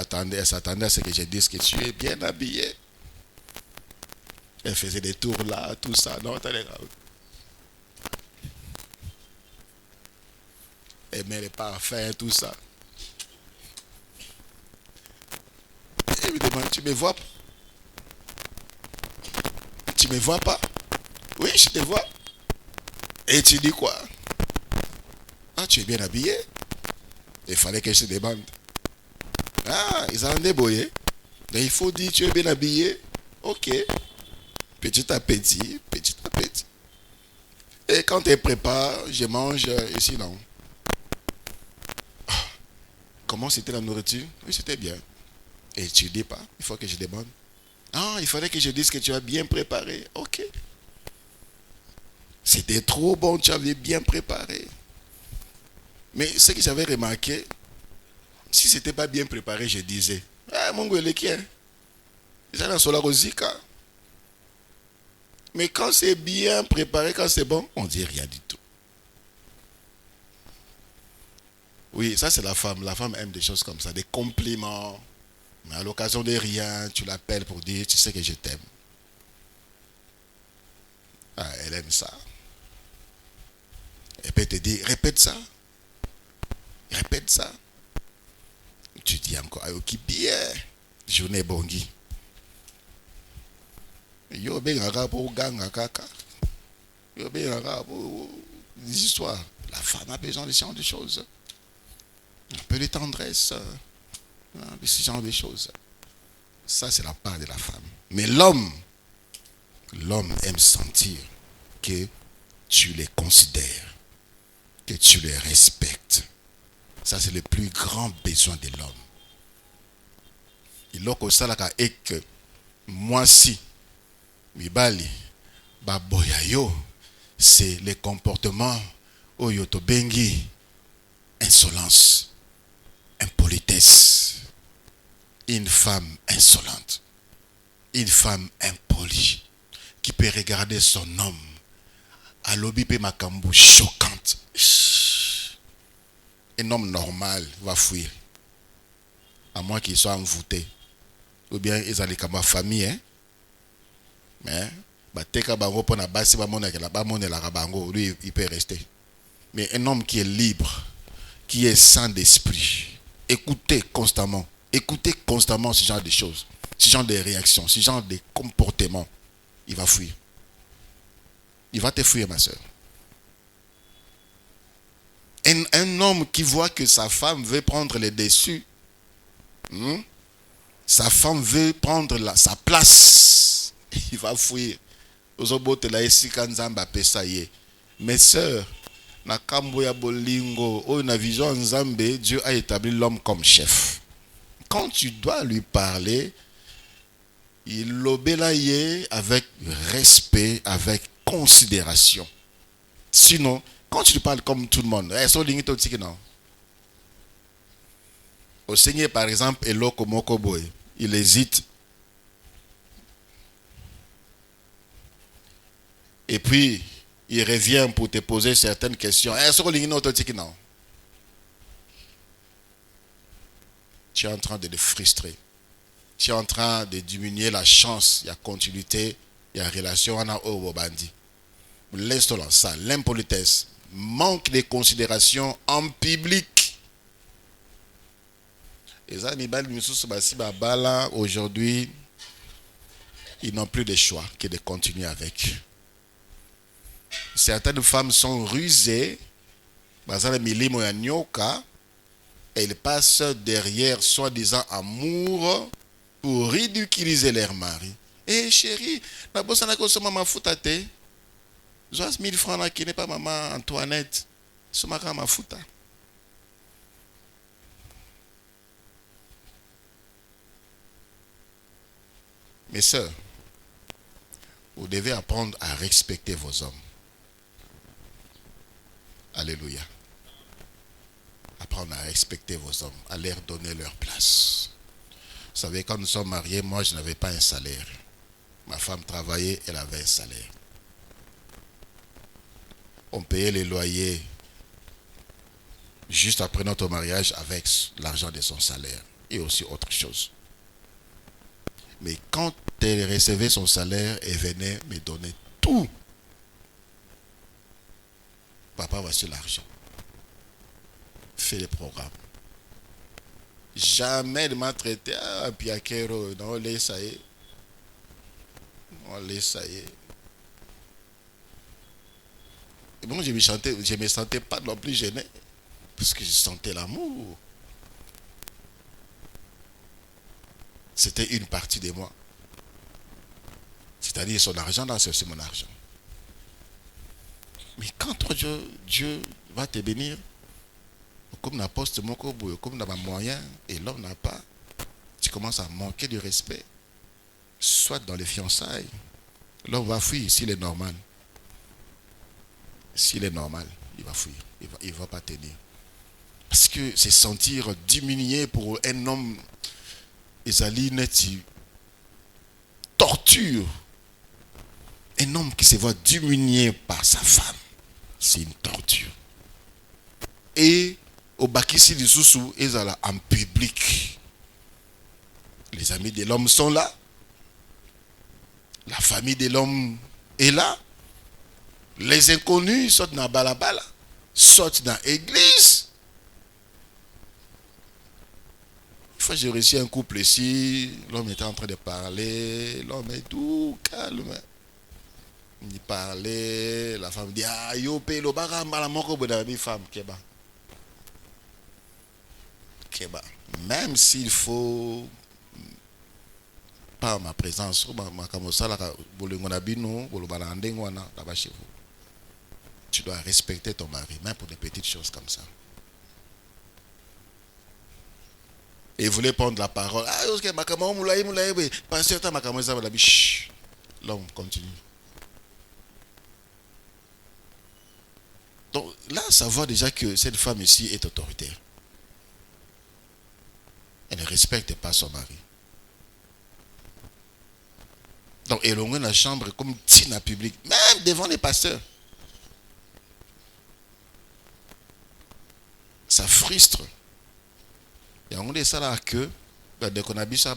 s'attendait à ce que je dise que tu es bien habillé. Elle faisait des tours là, tout ça. Non, elle met les parfums, tout ça. Et elle me demande, tu me vois pas? Tu me vois pas? Oui, je te vois. Et tu dis quoi? Ah, tu es bien habillé. Il fallait que je te demande. Ah, ils ont débrouillé. Donc il faut dire, tu es bien habillé. Ok. Petit à petit, petit à petit. Et quand tu prépares, je mange et sinon. Ah, comment c'était la nourriture? Oui, c'était bien. Et tu dis pas, il faut que je demande. Ah, il fallait que je dise que tu as bien préparé. Ok. C'était trop bon, tu avais bien préparé. Mais ce que j'avais remarqué, si ce n'était pas bien préparé, je disais, ah, mon gars, qui est? J'allais sur la rosica. Mais quand c'est bien préparé, quand c'est bon, on ne dit rien du tout. Oui, ça c'est la femme. La femme aime des choses comme ça, des compliments. Mais à l'occasion de rien, tu l'appelles pour dire, tu sais que je t'aime. Ah, elle aime ça. Elle peut te dire, répète ça. Répète ça. Tu dis encore, ayoki bien. Journée bongi. Yo bengaka pour ganga kaka. Yo bengaka pour des histoires. La femme a besoin de ce genre de choses. Un peu de tendresse. De ce genre de choses. Ça, c'est la part de la femme. Mais l'homme aime sentir que tu les considères, que tu les respectes. Ça, c'est le plus grand besoin de l'homme. Il a ça là et que moi si mibali baboya yo c'est les comportements oyo tobengi insolence, impolitesse. Une femme insolente, une femme impolie, qui peut regarder son homme à l'obipe makambo choquante. Un homme normal va fuir, à moins qu'il soit envoûté, ou bien ils allaient comme ma famille, hein. Mais lui il peut rester. Mais un homme qui est libre, qui est saint d'esprit, écoutez constamment ce genre de choses, ce genre de réactions, ce genre de comportements, il va fuir. Il va te fuir, ma soeur. Un homme qui voit que sa femme veut prendre le dessus, sa femme veut prendre sa place, il va fuir. Mes sœurs, na kambo ya bolingo, na vision nzambe, Dieu a établi l'homme comme chef. Quand tu dois lui parler, il l'obéit avec respect, avec considération. Sinon, quand tu lui parles comme tout le monde, au Seigneur, par exemple, Eloko Mokoboy, il hésite. Et puis, il revient pour te poser certaines questions. Tu es en train de le frustrer. Tu es en train de diminuer la chance, il y a continuité, il y a relation, on a au bandi. L'insolence, ça, l'impolitesse, manque de considération en public. Et ça, aujourd'hui, ils n'ont plus de choix que de continuer avec. Certaines femmes sont rusées, et ils passent derrière soi-disant amour pour ridiculiser leur mari. Eh chérie, la bosse n'a pas maman foutate. J'ai 1000 francs là qui n'est pas maman Antoinette. C'est ma maman fouta. Mes sœurs, vous devez apprendre à respecter vos hommes. Alléluia. Apprendre à respecter vos hommes, à leur donner leur place. Vous savez, quand nous sommes mariés, moi je n'avais pas un salaire. Ma femme travaillait, elle avait un salaire. On payait les loyers juste après notre mariage avec l'argent de son salaire et aussi autre chose. Mais quand elle recevait son salaire, elle venait me donner tout. Papa, voici l'argent. Fais les programmes. Jamais il m'a traité à Piakero. Non, on laisse ça y est. On laisse ça y est. Et bon, je me sentais pas non plus gêné. Parce que je sentais l'amour. C'était une partie de moi. C'est-à-dire son argent, là, c'est aussi mon argent. Mais quand toi, Dieu va te bénir, comme n'a poste comme n'a pas moyen, et l'homme n'a pas, tu commences à manquer de respect. Soit dans les fiançailles, l'homme va fuir s'il est normal. S'il est normal, il va fuir. Il va pas tenir. Parce que c'est sentir diminué pour un homme, Ezali Neti, torture. Un homme qui se voit diminué par sa femme, c'est une torture. Et au Bakissi du Soussou, Ezala en public. Les amis de l'homme sont là. La famille de l'homme est là. Les inconnus sortent dans Balabala, sortent dans l'église. Une fois j'ai reçu un couple ici, l'homme était en train de parler, l'homme est tout calme. Il parlait, la femme dit ah yo pe lo baramba la moko bodami femme keba. Keba. Même s'il faut pas ma présence, tu dois respecter ton mari, même pour des petites choses comme ça. Et il voulait prendre la parole. Ah, l'homme continue. Donc là, ça voit déjà que cette femme ici est autoritaire. Elle ne respecte pas son mari. Donc, elle est dans la chambre comme tina public, même devant les pasteurs. Ça frustre. Et on dit ça là que, dès qu'on a vu ça,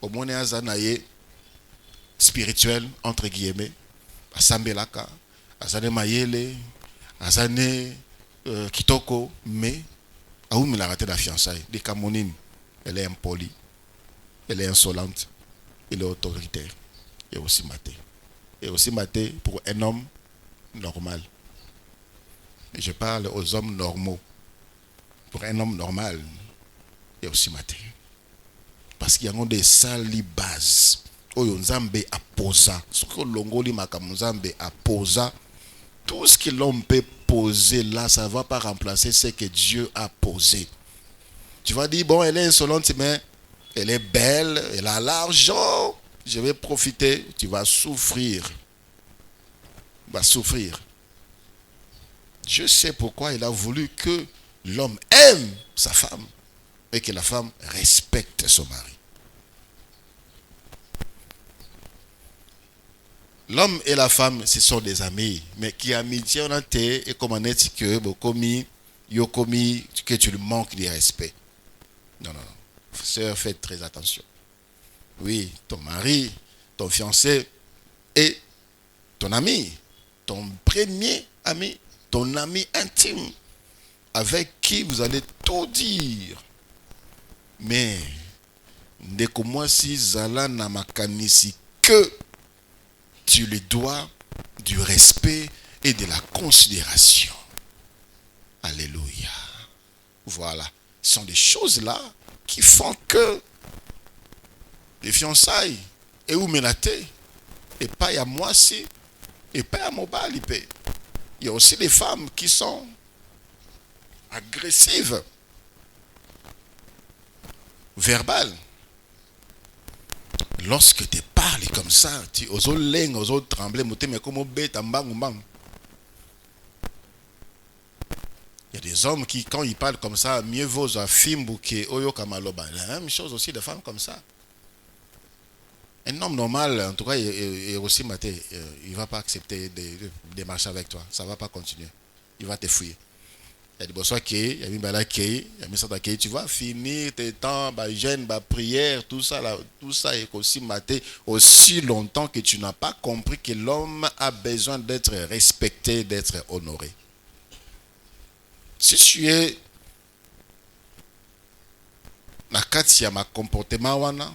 au moins, il y a un spirituel, entre guillemets, à Sambelaka, à Zane Mayele, à Zane Kitoko, mais, à où il a raté la fiançaille, des Camonines, elle est impolie, elle est insolente, elle est autoritaire, et aussi matée. Et aussi maté pour un homme normal. Et je parle aux hommes normaux. Pour un homme normal, et aussi maté. Parce qu'il y a des sali bases. Oyo nzambe aposa. Ce que l'ongoli makamuzambe aposa. Tout ce que l'homme peut poser là, ça ne va pas remplacer ce que Dieu a posé. Tu vas dire, bon, elle est insolente, mais elle est belle, elle a l'argent. Je vais profiter. Tu vas souffrir. Tu vas souffrir. Je sais pourquoi il a voulu que l'homme aime sa femme et que la femme respecte son mari. L'homme et la femme, ce sont des amis, mais qui amitié on a été et comme on est que que tu lui manques de respect. Non. Sœur, faites très attention. Oui, ton mari, ton fiancé est ton ami, ton premier ami, ton ami intime, avec qui vous allez tout dire. Mais, dès que moi, si Zala n'a makanisi que tu lui dois du respect et de la considération. Alléluia. Voilà. Ce sont des choses là qui font que les fiançailles, et où menaté, et pas à moi si, et pas à Mobali. Il y a aussi des femmes qui sont agressives, verbales. Lorsque tu parles comme ça, tu oses lengue, oses trembler, mais comme bête en bang. Il y a des hommes qui, quand ils parlent comme ça, mieux vaut un film que Oyo Kamaloba. La même chose aussi de femmes comme ça. Un homme normal, en tout cas, il aussi maté, il ne va pas accepter de marcher avec toi. Ça ne va pas continuer. Il va te fouiller. Il y a des bonsoirs qui, il y a des balades qui, il y a des ça qui, tu vas finir tes temps, jeûne, prière, tout ça est aussi maté aussi longtemps que tu n'as pas compris que l'homme a besoin d'être respecté, d'être honoré. Si tu es na kati ya ma comportement wana,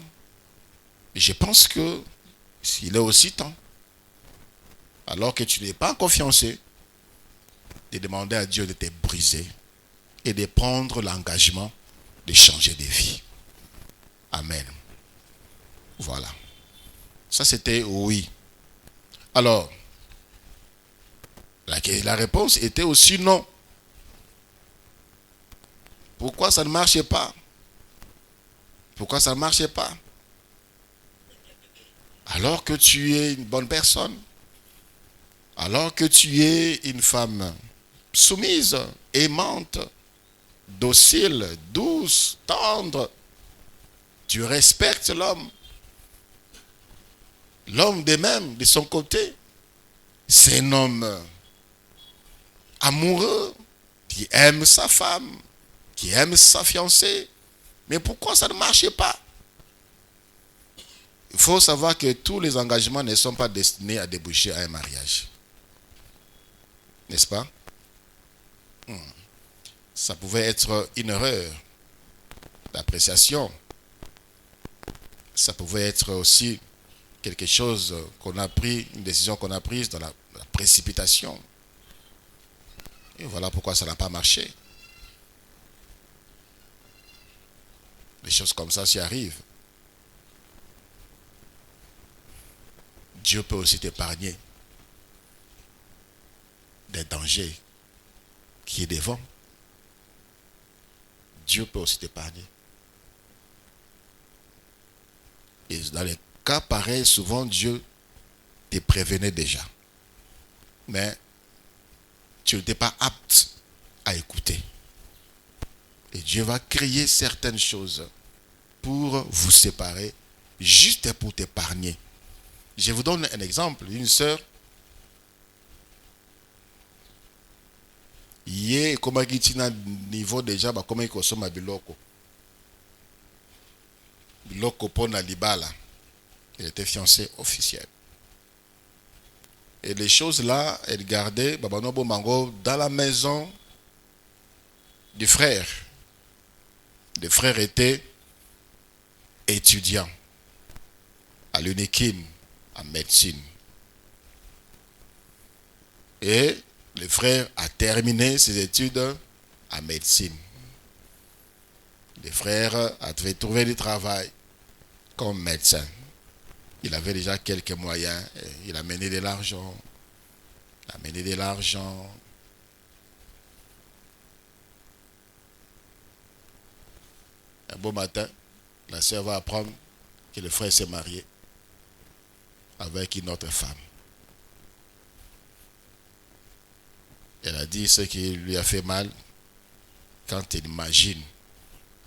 je pense que il est aussi temps, alors que tu n'es pas encore fiancé, de demander à Dieu de te briser et de prendre l'engagement de changer de vie. Amen. Voilà. Ça c'était oui. Alors, la réponse était aussi non. Pourquoi ça ne marchait pas? Pourquoi ça ne marchait pas? Alors que tu es une bonne personne, alors que tu es une femme soumise, aimante, docile, douce, tendre, tu respectes l'homme. L'homme de même, de son côté, c'est un homme amoureux, qui aime sa femme, qui aime sa fiancée. Mais pourquoi ça ne marchait pas? Il faut savoir que tous les engagements ne sont pas destinés à déboucher à un mariage. N'est-ce pas? Ça pouvait être une erreur d'appréciation. Ça pouvait être aussi quelque chose qu'on a pris, une décision qu'on a prise dans la précipitation. Et voilà pourquoi ça n'a pas marché. Les choses comme ça s'y arrivent. Dieu peut aussi t'épargner des dangers qui est devant. Dieu peut aussi t'épargner. Et dans les cas pareils, souvent Dieu te prévenait déjà. Mais tu n'étais pas apte à écouter. Et Dieu va créer certaines choses pour vous séparer, juste pour t'épargner. Je vous donne un exemple. Une sœur, hier, comme il a niveau déjà, comment il consomme biloko. Biloko pour na libala. Il était fiancé officiel. Et les choses là, elle gardait Babanobo Mango dans la maison du frère. Le frère était étudiant à l'UNIKIM, en médecine. Et le frère a terminé ses études en médecine. Le frère a trouvé du travail comme médecin. Il avait déjà quelques moyens. Il a mené de l'argent. Un beau matin, la sœur va apprendre que le frère s'est marié avec une autre femme. Elle a dit ce qui lui a fait mal quand elle imagine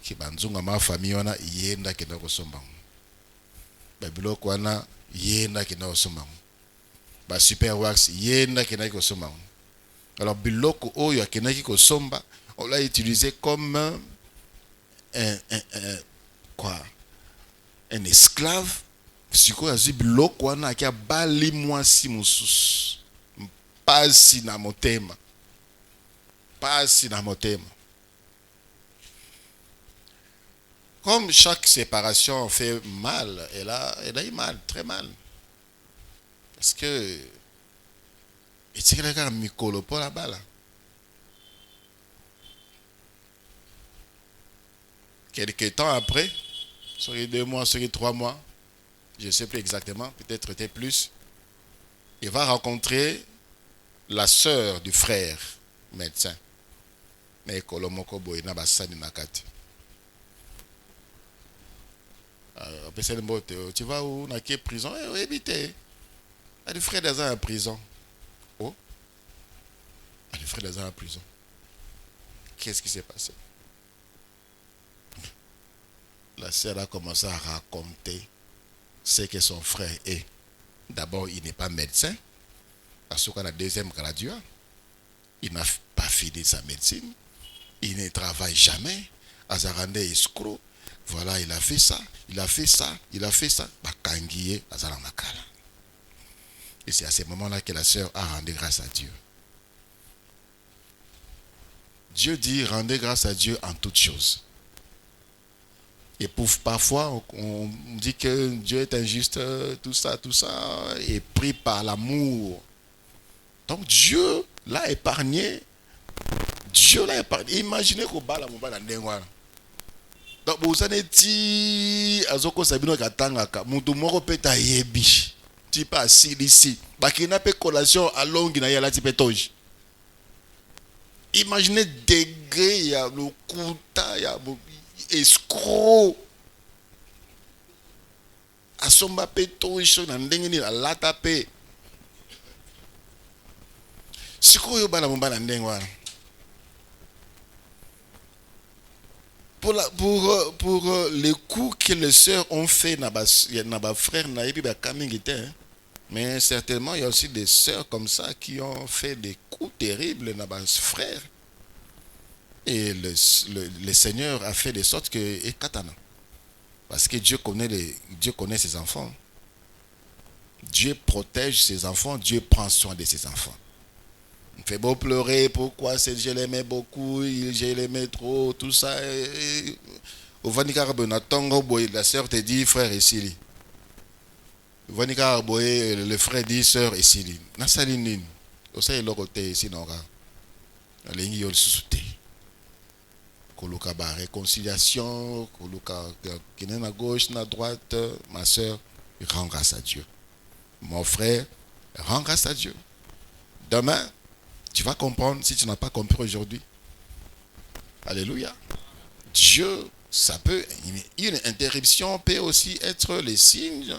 que banzunga ma famille wana yenda kenda kosomba. Babiloko wana yenda kenda kosomba. Ba super wax yenda kenda kosomba. Alors biloko oyo akenda kosomba, on l'a utilisé comme un esclave. Siko azu biloko wana akia bali mwasi mususu. Pasi na motema. Comme chaque séparation fait mal, elle a eu mal, très mal. Parce que et c'est quelqu'un mikolo pour la balle. Quelques temps après, sur les 2 mois, sur les 3 mois, je ne sais plus exactement, peut-être c'était plus, il va rencontrer la sœur du frère médecin. Mais Kolomoko Boyna Bassani Nakati. Tu vas où? Dans quelle prison? Oui, évitez. Le frère des gens en prison. Oh? Le frère des gens en prison. Qu'est-ce qui s'est passé? La sœur a commencé à raconter ce que son frère est. D'abord, il n'est pas médecin. Parce qu'on a 2e graduat. Il n'a pas fini sa médecine. Il ne travaille jamais. Azarande escroc. Voilà, il a fait ça. Bakangiye, Azaramakala. Et c'est à ce moment-là que la sœur a rendu grâce à Dieu. Dieu dit, rendez grâce à Dieu en toutes choses. Et parfois, on dit que Dieu est injuste, tout ça, et pris par l'amour. Donc Dieu l'a épargné. Imaginez qu'au bas, la mobile n'engouana. Donc vous savez, si Azoko Sabino Katangaka, Moutoumoro Peta Yebi, Tipa Silisi, Bakina pe collation à longue na yala tipetoji. Imaginez degré, il y a le kouta, il y a escroc. Asomba petoji, nandengini la lata pe. Siko yo bala mobile n'engouana. Pour les coups que les sœurs ont fait, mais certainement il y a aussi des sœurs comme ça qui ont fait des coups terribles dans les frères. Et le Seigneur a fait de sorte que et katana. Parce que Dieu connaît ses enfants. Dieu protège ses enfants, Dieu prend soin de ses enfants. Il fait beau pleurer, pourquoi je l'aimais beaucoup, je l'aimais trop, tout ça. Au Vanikaraboy, la sœur te dit frère et Sili. Au Vanikaraboy, le frère dit sœur et Sili. Nasalinine. Au sein de l'autre, sinora. Alengi yol susute. Koluka ba réconciliation, koluka kinen à gauche, à droite, ma sœur, rends grâce à Dieu. Mon frère, rends grâce à Dieu. Demain, tu vas comprendre si tu n'as pas compris aujourd'hui. Alléluia. Dieu, ça peut, une interruption peut aussi être les signes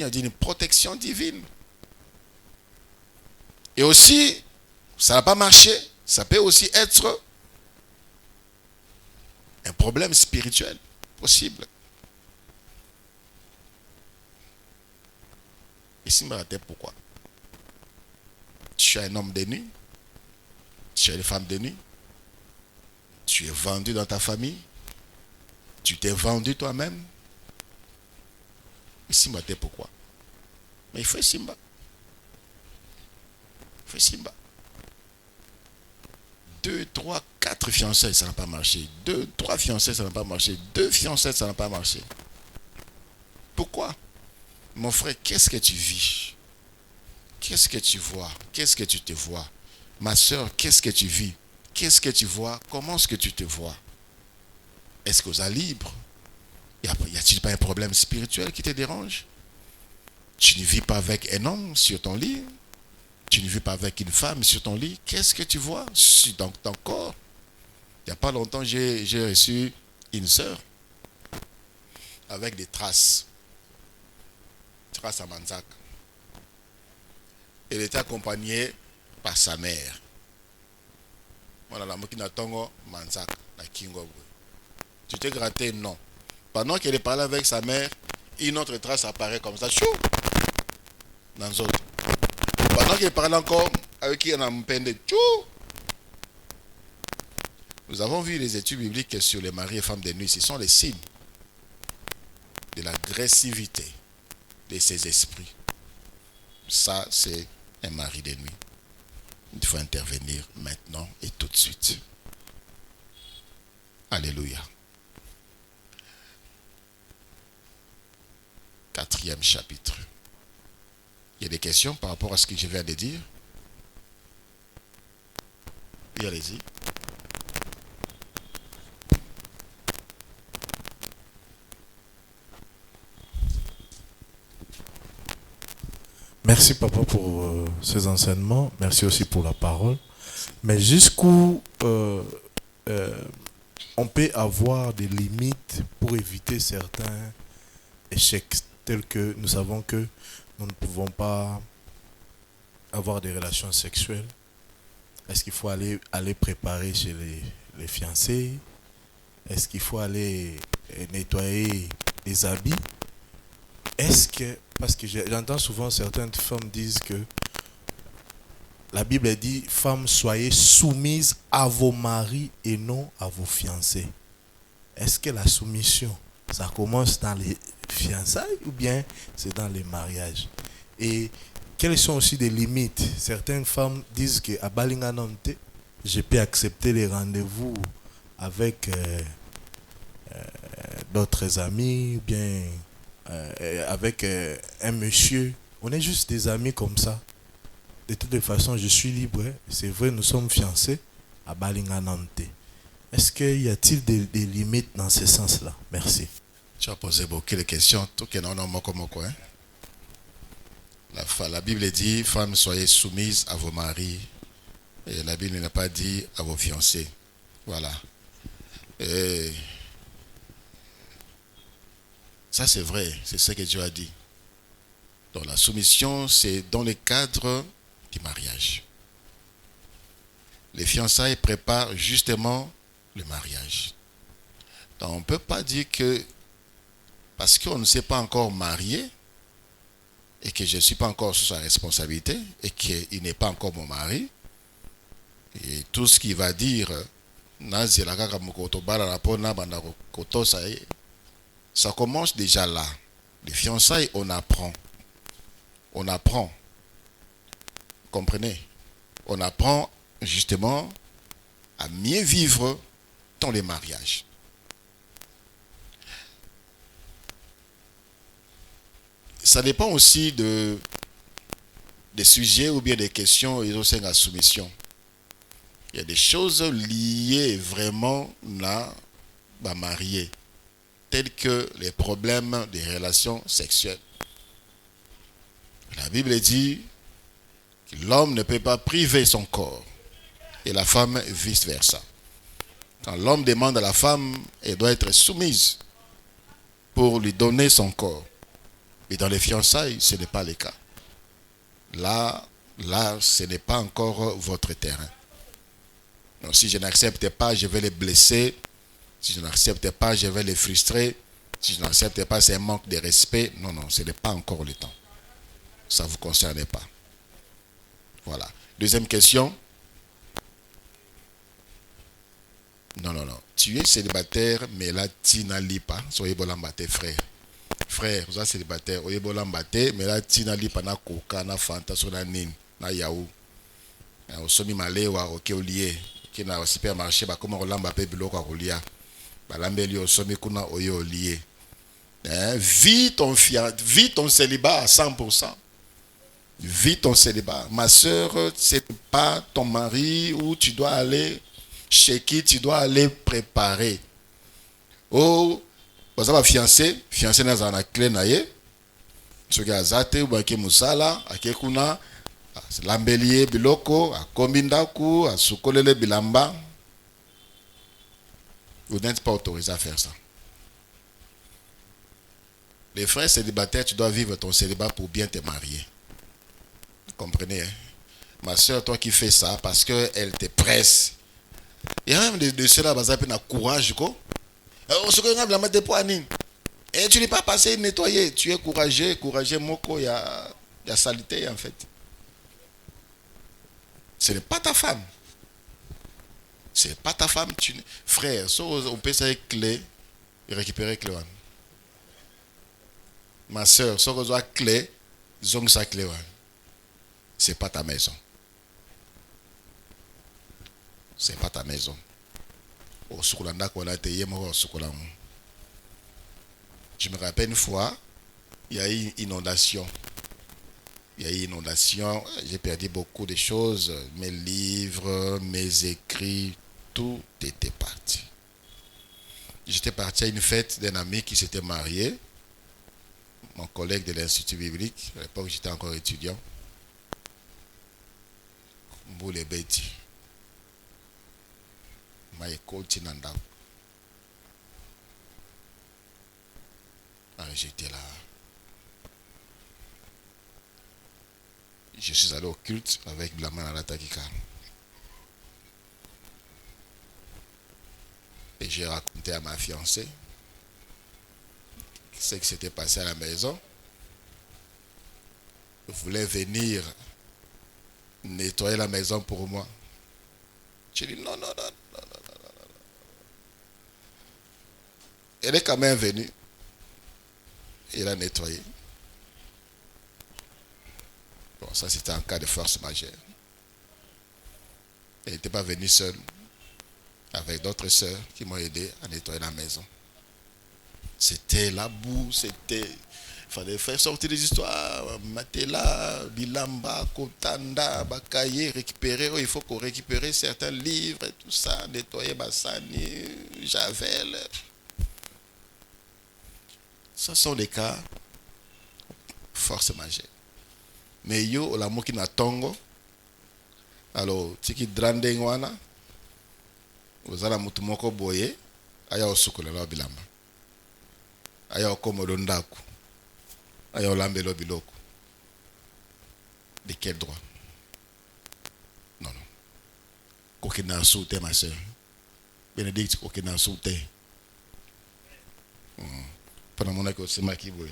d'une protection divine. Et aussi, ça n'a pas marché. Ça peut aussi être un problème spirituel possible. Et si me ratais, pourquoi? Tu es un homme de nuit, tu es une femme de nuit, tu es vendu dans ta famille, tu t'es vendu toi-même. Et si me ratais, pourquoi? Mais il faut Simba. Il faut Simba. 2, 3, 4 fiançailles, ça n'a pas marché. 2, 3 fiançailles, ça n'a pas marché. 2 fiançailles, ça n'a pas marché. Pourquoi? Mon frère, qu'est-ce que tu vis? Qu'est-ce que tu vois? Qu'est-ce que tu te vois? Ma soeur, qu'est-ce que tu vis? Qu'est-ce que tu vois? Comment est-ce que tu te vois? Est-ce que vous êtes libre? Y a-t-il pas un problème spirituel qui te dérange? Tu ne vis pas avec un homme sur ton lit? Tu ne vis pas avec une femme sur ton lit? Qu'est-ce que tu vois dans ton corps? Il n'y a pas longtemps, j'ai reçu une sœur avec des traces à Manzak. Elle était accompagnée par sa mère. Voilà, la mokina tongo Manzak, la Kingo. Tu t'es gratté? Non. Pendant qu'elle parlait avec sa mère, une autre trace apparaît comme ça, chou, dans l'autre. Pendant qu'elle parlait encore avec qui on a mpende, chou. Nous avons vu les études bibliques sur les maris et femmes de nuit. Ce sont les signes de l'agressivité de ces esprits. Ça, c'est un mari de nuit. Il faut intervenir maintenant et tout de suite. Alléluia. 4e chapitre. Il y a des questions par rapport à ce que je viens de dire? Oui, allez-y. Merci papa pour ces enseignements. Merci aussi pour la parole. Mais jusqu'où on peut avoir des limites pour éviter certains échecs tels que nous savons que nous ne pouvons pas avoir des relations sexuelles. Est-ce qu'il faut aller préparer chez les fiancés? Est-ce qu'il faut aller nettoyer les habits? Est-ce que, parce que j'entends souvent certaines femmes disent que la Bible dit, femmes, soyez soumises à vos maris et non à vos fiancés. Est-ce que la soumission, ça commence dans les fiançailles ou bien c'est dans les mariages? Et quelles sont aussi des limites? Certaines femmes disent que à Balinganonte, je peux accepter les rendez-vous avec d'autres amis ou bien avec un monsieur. On est juste des amis comme ça. De toute façon, je suis libre. C'est vrai, nous sommes fiancés à Balinganonte. Est-ce qu'il y a-t-il des limites dans ce sens-là? Merci. Tu as posé beaucoup de questions. Tout que non, la Bible dit, femmes, soyez soumises à vos maris. Et la Bible n'a pas dit à vos fiancés. Voilà. Et ça, c'est vrai. C'est ce que Dieu a dit. Donc, la soumission, c'est dans le cadre du mariage. Les fiançailles préparent justement le mariage. Donc, on ne peut pas dire que parce qu'on ne s'est pas encore marié et que je ne suis pas encore sous sa responsabilité et qu'il n'est pas encore mon mari, et tout ce qu'il va dire, ça commence déjà là. Les fiançailles, on apprend. On apprend. Comprenez? On apprend justement à mieux vivre dans les mariages. Ça dépend aussi des sujets ou bien des questions et aussi de la soumission. Il y a des choses liées vraiment à la mariée, tels que les problèmes des relations sexuelles. La Bible dit que l'homme ne peut pas priver son corps et la femme vice-versa. Quand l'homme demande à la femme, elle doit être soumise pour lui donner son corps. Et dans les fiançailles, ce n'est pas le cas. Là, là, ce n'est pas encore votre terrain. Donc, si je n'accepte pas, je vais les blesser. Si je n'accepte pas, je vais les frustrer. Si je n'accepte pas, c'est un manque de respect. Non, non, ce n'est pas encore le temps. Ça ne vous concerne pas. Voilà. Deuxième question. Non, non, non. Tu es célibataire, mais là, tu n'as pas. Soyez bolambate, frère. Frère, vous êtes célibataire, soyez bolambate, mais là, tu n'as pas na coca, na fanta, na nin, na yaou. Au somi malewa, ok, au lié. Qui n'a au supermarché, bah, comment on l'a pe biloko au lié. Bah, l'ambeli au somi kuna oyo au lié. Vis ton célibat à 100%. Vis ton célibat. Ma soeur, c'est pas ton mari où tu dois aller, chez qui tu dois aller préparer. Oh, vous avez fiancé dans la clé naïe. Ce qui a zate ou banque musala, à kekuna, l'ambelier biloko, à kombindaku, à soukolele bilamba. Vous n'êtes pas autorisé à faire ça. Les frères célibataires, tu dois vivre ton célibat pour bien te marier. Vous comprenez, hein? Ma soeur, toi qui fais ça, parce qu'elle te presse. Il y a même de ceux-là, qui ont courage. Et tu n'es pas passé nettoyer. Tu es courageux, moko, il y a saleté en fait. Ce n'est pas ta femme. Ce n'est pas ta femme. Frère, on peut ça clé et récupérer clé. Ma soeur, si on a clé, zong sa clé. Ce n'est pas ta maison. Ce n'est pas ta maison. Au Soukolanda, qu'on a été au Soukolanda. Je me rappelle une fois, il y a eu une inondation. J'ai perdu beaucoup de choses. Mes livres, mes écrits, tout était parti. J'étais parti à une fête d'un ami qui s'était marié. Mon collègue de l'Institut biblique. À l'époque, j'étais encore étudiant. Mboule Beti. Ma école Tinanda. J'étais là. Je suis allé au culte avec Blaman Alatakika. Et j'ai raconté à ma fiancée ce qui s'était passé à la maison. Elle voulait venir nettoyer la maison pour moi. J'ai dit non. Elle est quand même venue. Elle a nettoyé. Bon, ça c'était un cas de force majeure. Elle n'était pas venue seule. Avec d'autres sœurs qui m'ont aidé à nettoyer la maison. C'était la boue, il fallait faire sortir des histoires. Matela, Bilamba, Kotanda, Bakaye, récupérer. Il faut qu'on récupère certains livres et tout ça. Nettoyer Bassani, Javel. Ce sont des cas force majeure. Mais yo, la moki na tongo. Alors, tiki drandeng wana. Ozala mutu moko boye. Aya osukola la bilamba. Aya okomodo ndaku. Aya olambelo biloko. De quel droit? Non. Kokina soute, ma soeur. Bénédicte, kokina soute. Pendant mon accord, c'est ma qui boye.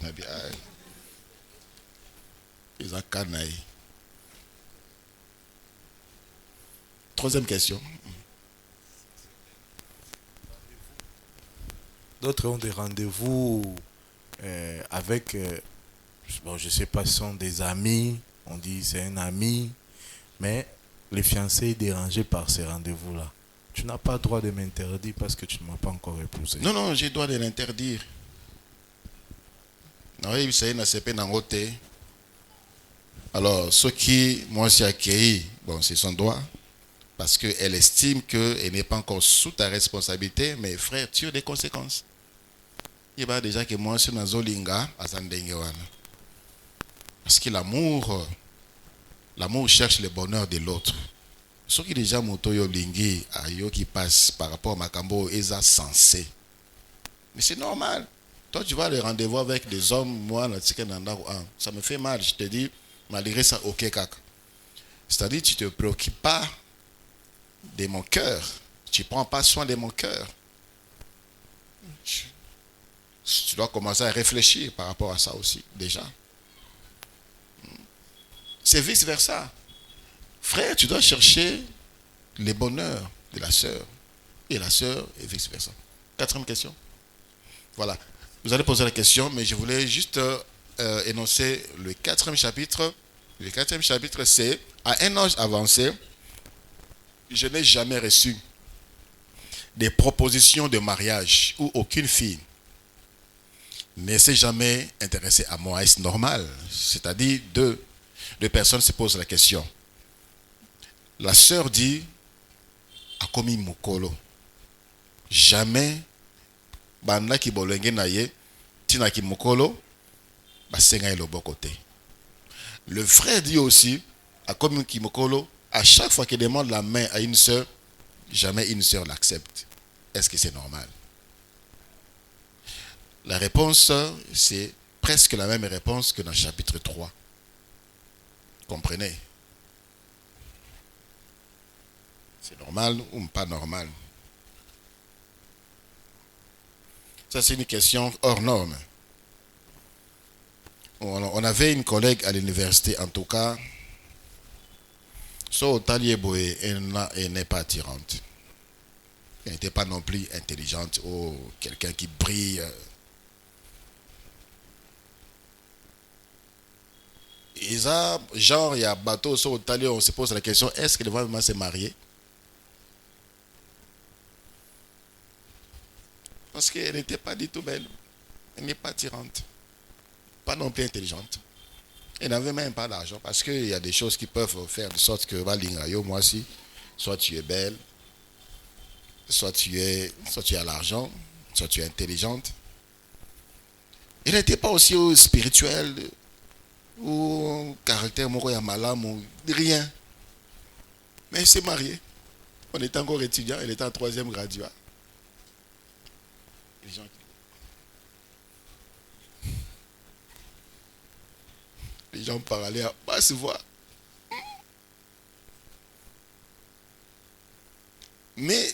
Ils ont canaille. Troisième question. D'autres ont des rendez-vous avec, bon, je ne sais pas, ce sont des amis, on dit c'est un ami, mais les fiancés sont dérangés par ces rendez-vous-là. Tu n'as pas le droit de m'interdire parce que tu ne m'as pas encore épousé. Non, j'ai le droit de l'interdire. Non, il s'agit de alors, ceux qui m'ont aussi accueilli, bon, c'est son droit, parce qu'elle estime qu'elle n'est pas encore sous ta responsabilité, mais frère, tu as des conséquences. Il y a déjà que moi, je suis dans Zolinga, à Zandengewana. Parce que l'amour cherche le bonheur de l'autre. Ceux qui déjà motoyo lingi, ayo qui passe par rapport à Makambo, ils sont sensés. Mais c'est normal. Toi, tu vas les rendez-vous avec des hommes, moi, ça me fait mal, je te dis, malgré ça, ok, kaka. C'est-à-dire, tu ne te préoccupes pas de mon cœur. Tu ne prends pas soin de mon cœur. Tu dois commencer à réfléchir par rapport à ça aussi, déjà. C'est vice-versa. Frère, tu dois chercher le bonheur de la sœur. Et la sœur, et vice-versa. 4e question. Voilà. Vous allez poser la question, mais je voulais juste énoncer le 4e chapitre. Le 4e chapitre, c'est à un âge avancé, je n'ai jamais reçu des propositions de mariage où aucune fille ne s'est jamais intéressée à moi. Est-ce normal? C'est-à-dire, deux personnes se posent la question. La sœur dit, a commis mukolo. Jamais, banda ki bolenge na ye, tina ki mukolo, basenga e lobo côté. Le frère dit aussi, a commis mukolo, à chaque fois qu'il demande la main à une sœur, jamais une sœur l'accepte. Est-ce que c'est normal? La réponse, c'est presque la même réponse que dans le chapitre 3. Comprenez? C'est normal ou pas normal? Ça, c'est une question hors norme. On avait une collègue à l'université, en tout cas, son Talieboé, elle n'est pas attirante. Elle n'était pas non plus intelligente ou quelqu'un qui brille. Et ça, genre, il y a bateau sur Tali, on se pose la question, est-ce qu'elle va vraiment se marier? Parce qu'elle n'était pas du tout belle. Elle n'est pas attirante. Pas non plus intelligente. Elle n'avait même pas d'argent. Parce qu'il y a des choses qui peuvent faire de sorte que, moi aussi, soit tu es belle, soit tu as l'argent, soit tu es intelligente. Elle n'était pas aussi spirituelle ou caractère moko malam ou rien. Mais elle s'est mariée. On était encore étudiant, elle était en 3e graduat. Les gens parlaient à basse voix. Mais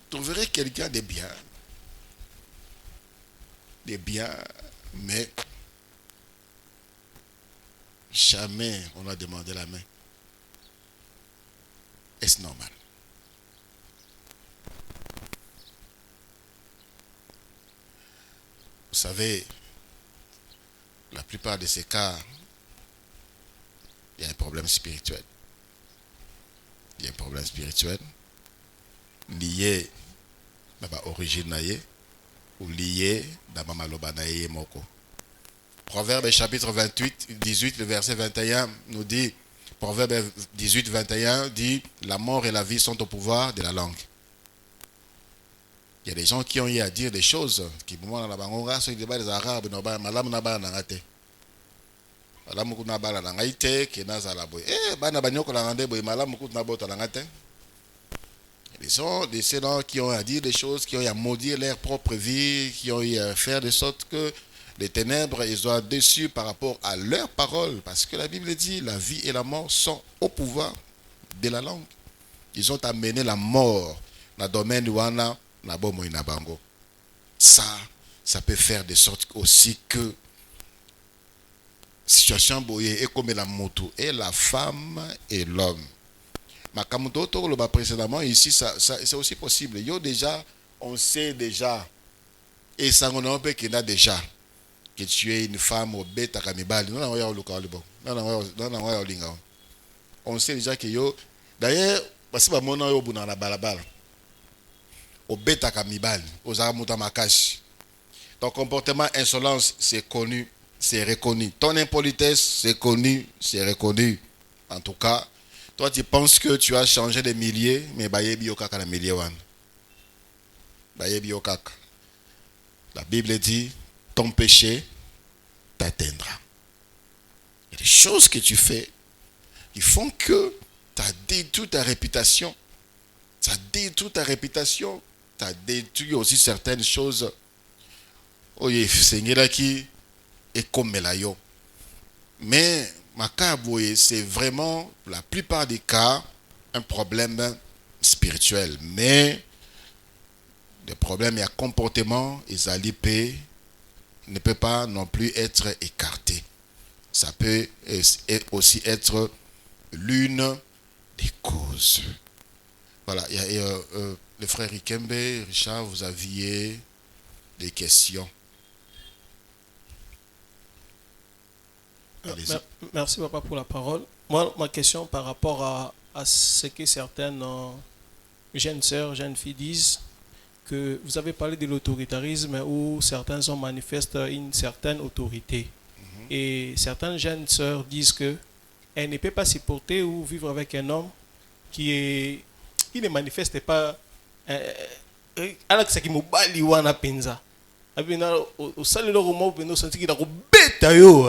trouverait quelqu'un de bien. Mais jamais on a demandé la main. Est-ce normal? Vous savez, la plupart de ces cas, il y a un problème spirituel. Il y a un problème spirituel lié à l'origine ou lié à la maloba moko. Proverbe chapitre 18, le verset 21 nous dit, Proverbe 18, 21 dit, la mort et la vie sont au pouvoir de la langue. Il y a des gens qui ont eu à dire des choses qui pour moi dans la bangonga sont des arabes no ba malam na ba na ngate. Malam ku na ba na ngaite ke na zala boy. Bana banyoko la ngande boy malam ku na bota la ngate. Ils sont des gens qui ont à dire des choses, qui ont à maudire leur propre vie, qui ont à faire de sorte que les ténèbres ils soient déçus par rapport à leurs paroles, parce que la Bible dit la vie et la mort sont au pouvoir de la langue. Ils ont amené la mort dans le domaine de wana. Ça peut faire de sorte aussi que situation boye est comme la moto et la femme et l'homme. Mais comme d'autres le précédemment ici, c'est aussi possible. On sait déjà et ça on peut qu'il a déjà que tu es une femme au bêta kamibali. On sait déjà que yo d'ailleurs parce que mon yo buna la balabala. Au bêta kamibali, aux aramuta makashi. Ton comportement insolence, c'est connu, c'est reconnu. Ton impolitesse, c'est connu, c'est reconnu. En tout cas, toi tu penses que tu as changé de milliers, mais bayebi okaka na millier wan. Bayebi okaka. La Bible dit, ton péché t'atteindra. Il y a des choses que tu fais qui font que tu as détruit ta réputation. Ça détruit ta réputation. Tu as détruit aussi certaines choses. Oye, Seigneur qui est comme Melayo. Mais, Makaboye, c'est vraiment, la plupart des cas, un problème spirituel. Mais, le problème et à comportement, Isalipé ne peut pas non plus être écarté. Ça peut aussi être l'une des causes. Voilà, le frère Ikembe, Richard, vous aviez des questions. Merci papa pour la parole. Moi, ma question par rapport à ce que certaines jeunes sœurs, jeunes filles disent, que vous avez parlé de l'autoritarisme où certains hommes manifestent une certaine autorité. Et certaines jeunes sœurs disent que elles ne peuvent pas supporter ou vivre avec un homme qui ne manifeste pas alors que mobali wana penza. Abina au salelo romo beno senti qu'il a beta yo.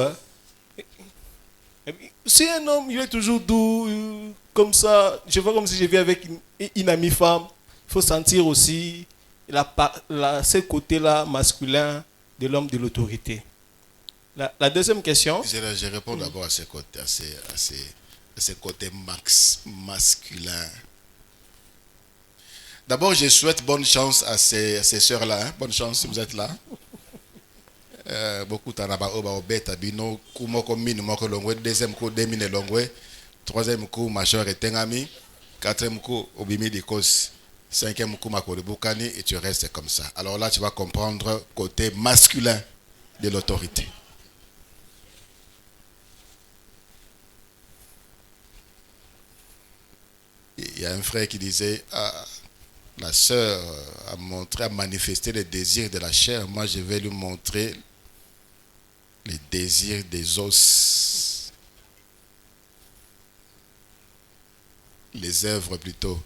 C'est un homme, il est toujours doux, comme ça. Je vois comme si je vis avec une amie femme. Il faut sentir aussi ce côté-là masculin de l'homme de l'autorité. La deuxième question. Je réponds d'abord à ces côtés masculins. D'abord, je souhaite bonne chance à ces sœurs-là. Hein. Bonne chance si vous êtes là. Beaucoup tanaba oba obeta bino kumoko minu moko longwe, deuxième coup demine longwe, troisième coup majeur et tengami, quatrième coup obimi de cause, cinquième coup makore bukani et tu restes comme ça. Alors là tu vas comprendre côté masculin de l'autorité. Il y a un frère qui disait la sœur a manifesté les désirs de la chair, moi je vais lui montrer les désirs des os, les œuvres plutôt.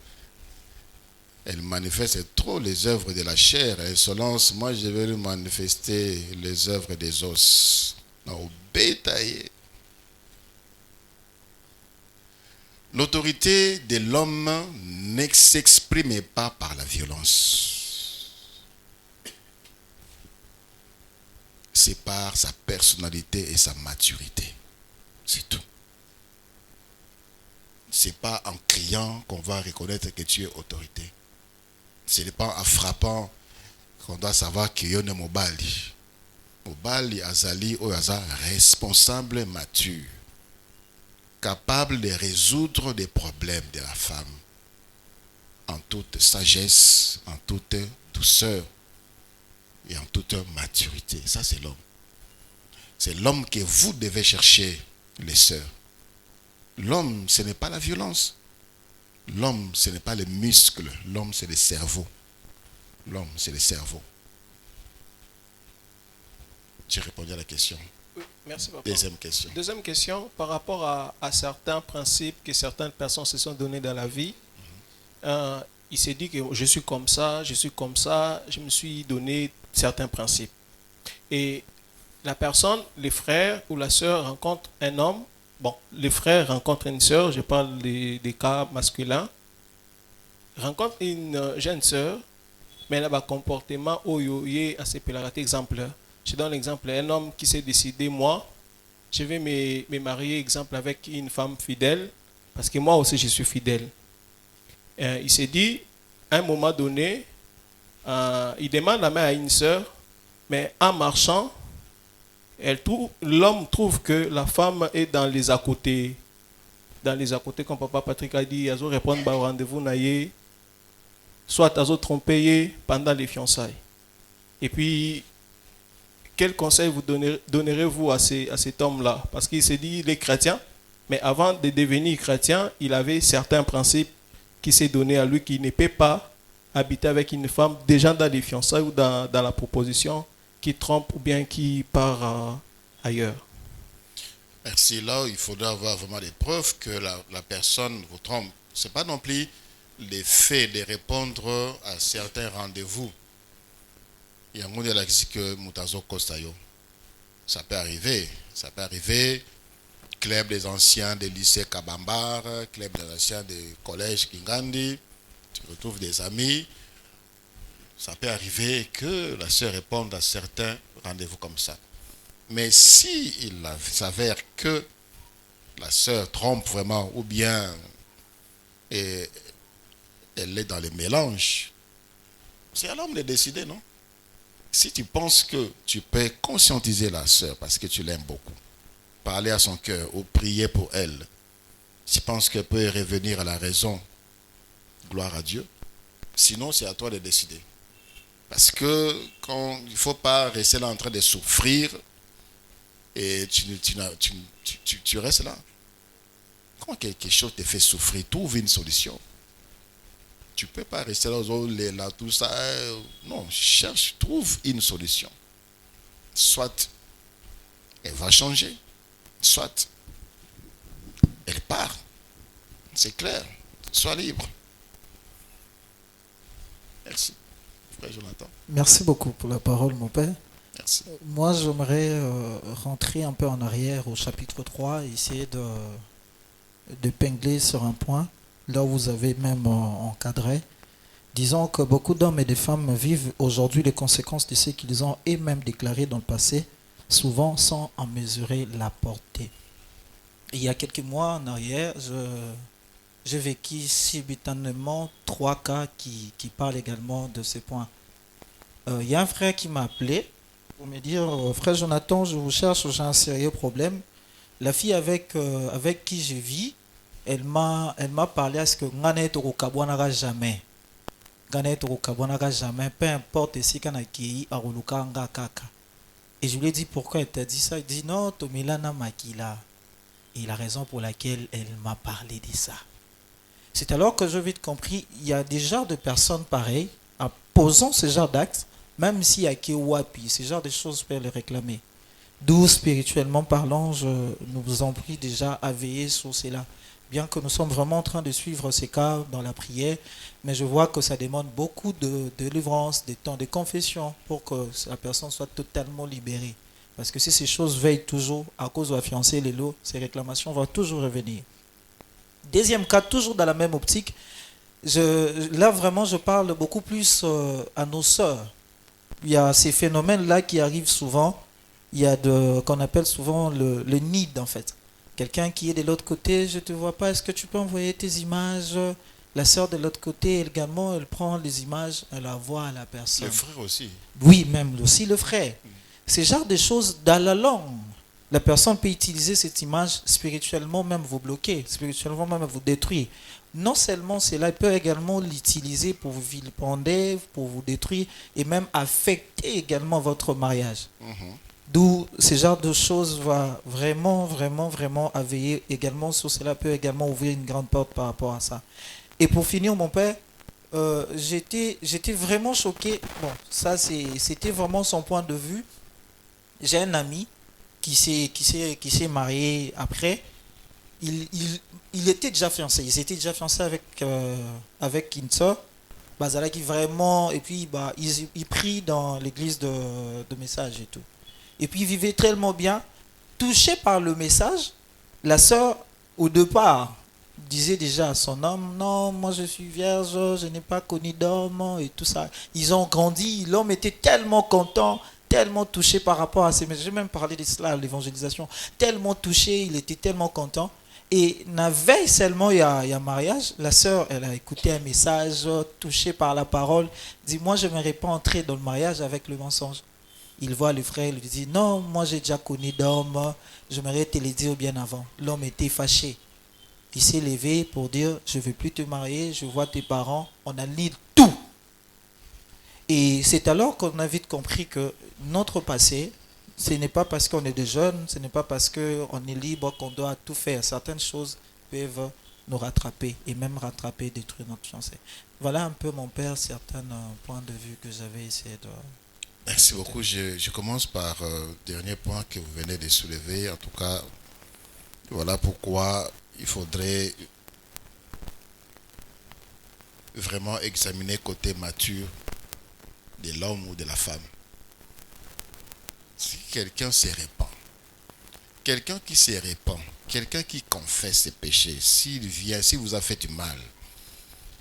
Elle manifeste trop les œuvres de la chair. Insolence, moi je vais lui manifester les œuvres des os. Non, bétaillé. L'autorité de l'homme ne s'exprime pas par la violence. C'est par sa personnalité et sa maturité. C'est tout. C'est pas en criant qu'on va reconnaître que tu es autorité. Ce n'est pas en frappant qu'on doit savoir qu'il y a un mobali. Mobali azali oyaza responsable mature, capable de résoudre des problèmes de la femme en toute sagesse, en toute douceur et en toute maturité. Ça, c'est l'homme. C'est l'homme que vous devez chercher, les sœurs. L'homme, ce n'est pas la violence. L'homme, ce n'est pas les muscles. L'homme, c'est le cerveau. L'homme, c'est le cerveau. J'ai répondu à la question. Oui, merci papa. Deuxième question. Deuxième question, par rapport à certains principes que certaines personnes se sont donnés dans la vie. Il s'est dit que je suis comme ça, je me suis donné certains principes. Et la personne, les frères ou la sœur rencontrent un homme. Bon, les frères rencontrent une sœur, je parle des cas masculins. Rencontrent une jeune sœur, mais elle a un comportement oyoye assez pélarat. Exemple, je donne l'exemple, un homme qui s'est décidé, moi, je vais me marier, exemple, avec une femme fidèle, parce que moi aussi je suis fidèle. Il s'est dit, à un moment donné, il demande la main à une sœur, mais en marchant, l'homme trouve que la femme est dans les à côté. Dans les à côté, comme papa Patrick a dit, ils ont répondu au rendez-vous, soit ils ont trompé pendant les fiançailles. Et puis, quel conseil vous donnerez-vous à cet homme-là? Parce qu'il s'est dit, il est chrétien, mais avant de devenir chrétien, il avait certains principes qui s'est donné à lui, qui ne peut pas habiter avec une femme déjà dans les fiançailles ou dans la proposition, qui trompe ou bien qui part ailleurs. Merci. Là, il faudra avoir vraiment des preuves que la personne vous trompe. Ce n'est pas non plus les faits de répondre à certains rendez-vous. Il y a un monde qui dit que Moutazo Kostayo. Ça peut arriver. Ça peut arriver. Club des anciens des lycées Kabambar, club des anciens des collèges Kingandi. Tu retrouves des amis. Ça peut arriver que la sœur réponde à certains rendez-vous comme ça. Mais si il s'avère que la sœur trompe vraiment, ou bien elle est dans les mélanges, c'est à l'homme de décider, non? Si tu penses que tu peux conscientiser la sœur parce que tu l'aimes beaucoup, parler à son cœur ou prier pour elle, je pense qu'elle peut revenir à la raison, gloire à Dieu. Sinon, c'est à toi de décider. Parce que il ne faut pas rester là en train de souffrir et tu restes là. Quand quelque chose te fait souffrir, trouve une solution. Tu ne peux pas rester là, tout ça. Non, cherche, trouve une solution. Soit elle va changer, soit elle part. C'est clair. Sois libre. Merci, frère Jonathan. Merci beaucoup pour la parole, mon père. Merci. Moi, j'aimerais rentrer un peu en arrière au chapitre 3 et essayer de pingler sur un point, là où vous avez même encadré. Disons que beaucoup d'hommes et de femmes vivent aujourd'hui les conséquences de ce qu'ils ont et même déclaré dans le passé, souvent sans en mesurer la portée. Il y a quelques mois en arrière, j'ai vécu simultanément 3 cas qui parlent également de ces points. Il y a un frère qui m'a appelé pour me dire frère Jonathan, je vous cherche, j'ai un sérieux problème. La fille avec qui je vis, elle m'a parlé à ce que Nganet Rokabwanara jamais. Nganet Rokabwanara jamais, peu importe si Kanaki Aruluka Ngakaka. Et je lui ai dit pourquoi elle t'a dit ça. Il dit non, Tomilana Makila. Et la raison pour laquelle elle m'a parlé de ça. C'est alors que je vite compris, il y a des genres de personnes pareilles, en posant ce genre d'actes, même s'il y a qui wapi, ce genre de choses peuvent les réclamer. D'où, spirituellement parlant, nous vous en prie déjà à veiller sur cela. Bien que nous sommes vraiment en train de suivre ces cas dans la prière, mais je vois que ça demande beaucoup de délivrance, de temps de confession pour que la personne soit totalement libérée. Parce que si ces choses veillent toujours à cause de la fiancée, les lots, ces réclamations vont toujours revenir. Deuxième cas, toujours dans la même optique, là vraiment je parle beaucoup plus à nos sœurs. Il y a ces phénomènes-là qui arrivent souvent. Il y a qu'on appelle souvent le need en fait. Quelqu'un qui est de l'autre côté, je ne te vois pas, est-ce que tu peux envoyer tes images? La sœur de l'autre côté également, elle prend les images, elle envoie à la personne. Le frère aussi. Oui, même aussi le frère. C'est genre de choses dans la langue. La personne peut utiliser cette image spirituellement, même vous bloquer, spirituellement même vous détruire. Non seulement cela, il peut également l'utiliser pour vous vilipender, pour vous détruire et même affecter également votre mariage. D'où ce genre de choses va vraiment, vraiment, vraiment à veiller également sur cela, peut également ouvrir une grande porte par rapport à ça. Et pour finir, mon père, j'étais vraiment choqué. Bon, ça c'était vraiment son point de vue. J'ai un ami qui s'est marié après. Il était déjà fiancé. Ils étaient déjà fiancés avec une sœur. Bazala qui vraiment, et puis il prie dans l'église de message et tout. Et puis il vivait tellement bien, touché par le message. La sœur, au départ, disait déjà à son homme, non, moi je suis vierge, je n'ai pas connu d'homme et tout ça. Ils ont grandi, l'homme était tellement content, tellement touché par rapport à ces messages. J'ai même parlé de cela à l'évangélisation. Tellement touché, il était tellement content. Et la veille seulement, il y a mariage, la sœur, elle a écouté un message, touchée par la parole, dit, moi je n'aimerais pas entrer dans le mariage avec le mensonge. Il voit le frère, il lui dit, non, moi j'ai déjà connu d'homme, j'aimerais te le dire bien avant. L'homme était fâché. Il s'est levé pour dire, je ne veux plus te marier, je vois tes parents, on annule tout. Et c'est alors qu'on a vite compris que notre passé, ce n'est pas parce qu'on est des jeunes, ce n'est pas parce qu'on est libre qu'on doit tout faire. Certaines choses peuvent nous rattraper et même rattraper, détruire notre fiancé. Voilà un peu, mon père, certains points de vue que j'avais essayé de... Merci beaucoup. Je commence par le dernier point que vous venez de soulever. En tout cas, voilà pourquoi il faudrait vraiment examiner côté mature de l'homme ou de la femme. Si quelqu'un se répand, quelqu'un qui se répand, quelqu'un qui confesse ses péchés, s'il vient, s'il vous a fait du mal,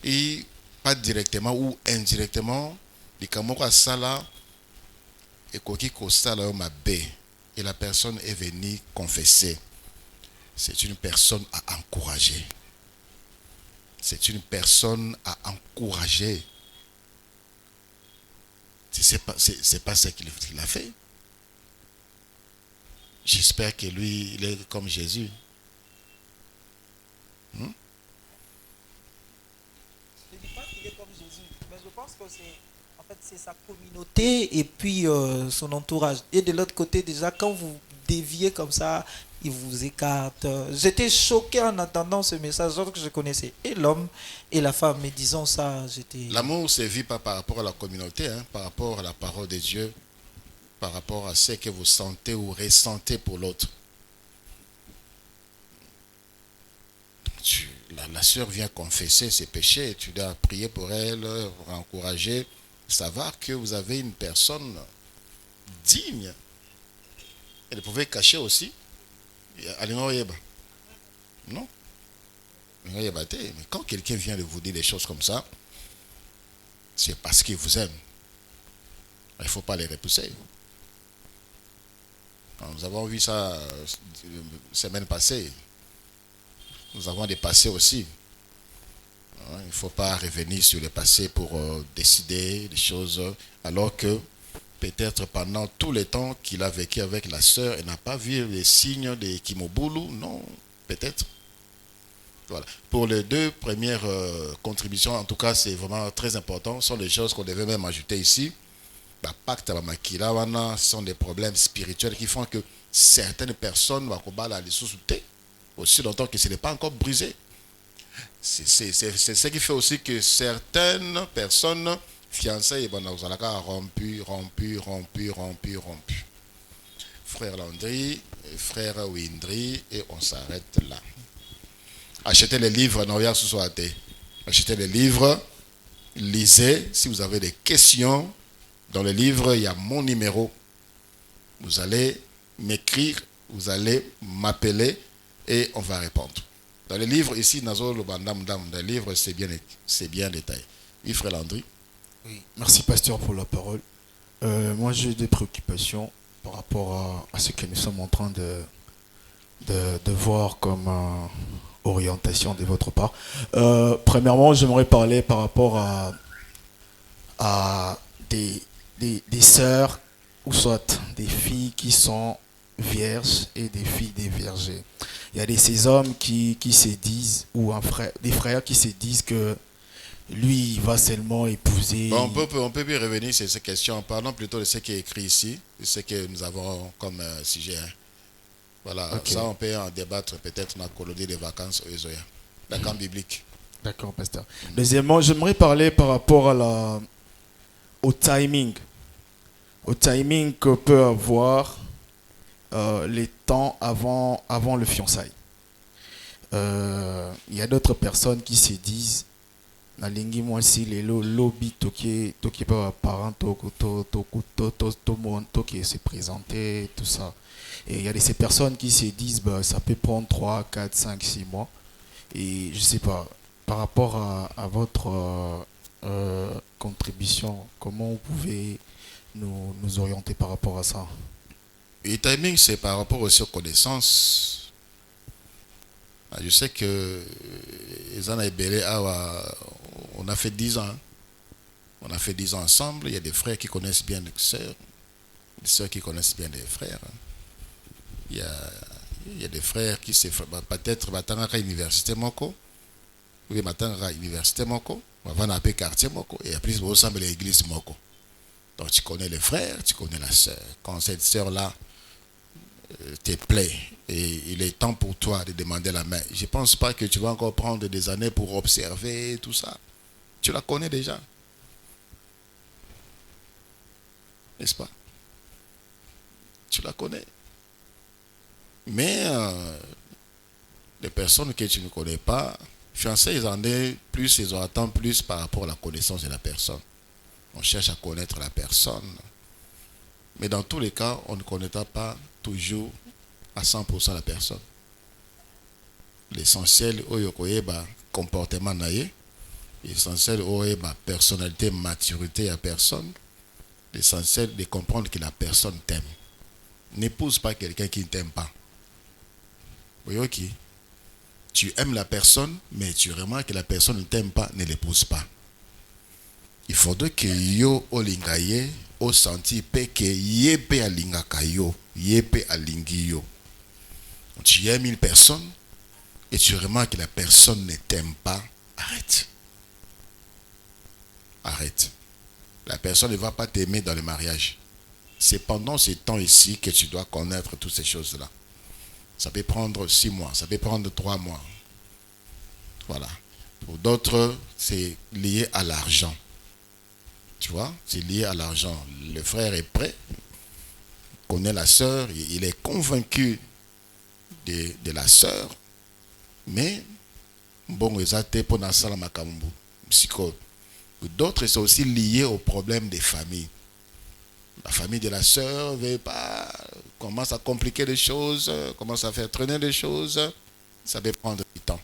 et pas directement ou indirectement, et la personne est venue confesser. c'est une personne à encourager. C'est une personne à encourager. C'est pas ce qu'il a fait. J'espère que lui, il est comme Jésus. Je ne dis pas qu'il est comme Jésus, mais je pense que c'est sa communauté et puis son entourage. Et de l'autre côté, déjà, quand vous déviez comme ça, il vous écarte. J'étais choqué en entendant ce message, alors que je connaissais et l'homme et la femme. Mais disons ça, j'étais... L'amour se vit pas par rapport à la communauté, hein, par rapport à la parole de Dieu, par rapport à ce que vous sentez ou ressentez pour l'autre. La sœur vient confesser ses péchés, tu dois prier pour elle, encourager, savoir que vous avez une personne digne. Elle pouvait cacher aussi. Non. Mais quand quelqu'un vient de vous dire des choses comme ça, c'est parce qu'il vous aime. Il ne faut pas les repousser. Nous avons vu ça semaine passée. Nous avons des passés aussi. Il ne faut pas revenir sur le passé pour décider des choses, alors que peut-être pendant tout le temps qu'il a vécu avec la sœur, il n'a pas vu les signes de Kimobulu. Non, peut-être. Voilà. Pour les deux premières contributions, en tout cas, c'est vraiment très important. Ce sont des choses qu'on devait même ajouter ici. Ce sont des problèmes spirituels qui font que certaines personnes vont combattre la sous-souter aussi longtemps que ce n'est pas encore brisé. C'est ce qui fait aussi que certaines personnes fiancées rompu. Frère Landry, frère Windry, et on s'arrête là. Achetez les livres, achetez les livres, lisez. Si vous avez des questions, dans le livre, il y a mon numéro. Vous allez m'écrire, vous allez m'appeler et on va répondre. Dans le livre, ici, dans le livre, c'est bien détaillé. Oui, frère Landry. Oui, merci pasteur pour la parole. Moi, j'ai des préoccupations par rapport à ce que nous sommes en train de voir comme orientation de votre part. Premièrement, j'aimerais parler par rapport à des sœurs ou soit des filles qui sont vierges et des filles des vergers. Il y a ces hommes qui se disent, ou des frères qui se disent que lui, il va seulement épouser... Bon, on peut bien revenir sur ces questions. Parlons plutôt de ce qui est écrit ici, de ce que nous avons comme sujet. Hein. Voilà, okay. Ça on peut en débattre peut-être dans la colonie des vacances aux Ezoya, la camp biblique. D'accord, pasteur. Deuxièmement, j'aimerais parler par rapport au timing. Au timing que peut avoir les temps avant le fiançailles. Il y a d'autres personnes qui se disent nalingi moi si les lobby toki pas parent to monde qui se présenter tout ça. Et il y a ces personnes qui se disent bah ça peut prendre 3, 4, 5, 6 mois. Et je sais pas, par rapport à votre contribution, comment vous pouvez nous orienter par rapport à ça? Le timing, c'est par rapport aussi aux connaissances. Je sais que on a fait 10 ans. On a fait 10 ans ensemble. Il y a des frères qui connaissent bien les sœurs. Des sœurs qui connaissent bien les frères. Il y a des frères qui se font peut-être à l'université Moko. Oui, à l'université Moko. On va dans quartier Moko. Et après, on ressemble à l'église Moko. Donc tu connais les frères, tu connais la sœur. Quand cette sœur-là te plaît et il est temps pour toi de demander la main, je ne pense pas que tu vas encore prendre des années pour observer tout ça. Tu la connais déjà. N'est-ce pas? Tu la connais. Mais les personnes que tu ne connais pas, fiancés, ils en ont plus, ils en attendent plus par rapport à la connaissance de la personne. On cherche à connaître la personne. Mais dans tous les cas, on ne connaîtra pas toujours à 100% la personne. L'essentiel, c'est le comportement, l'essentiel, c'est la personnalité, maturité à personne. L'essentiel, c'est de comprendre que la personne t'aime. N'épouse pas quelqu'un qui ne t'aime pas. Oui, ok. Tu aimes la personne, mais tu remarques que la personne ne t'aime pas, ne l'épouse pas. Il faudrait que yo olingaye, o senti pe que yepe alingaka yo, yepe alingi yo. Tu aimes une personne et tu remarques que la personne ne t'aime pas, arrête. Arrête. La personne ne va pas t'aimer dans le mariage. C'est pendant ce temps ici que tu dois connaître toutes ces choses-là. Ça peut prendre 6 mois, ça peut prendre 3 mois. Voilà. Pour d'autres, c'est lié à l'argent. Tu vois, c'est lié à l'argent. Le frère est prêt, connaît la sœur, il est convaincu de la sœur, mais bon, exactement pour la salle makambu, psycho. D'autres, c'est aussi lié au problème des familles. La famille de la sœur veut pas, commence à compliquer les choses, commence à faire traîner les choses, ça peut prendre du temps.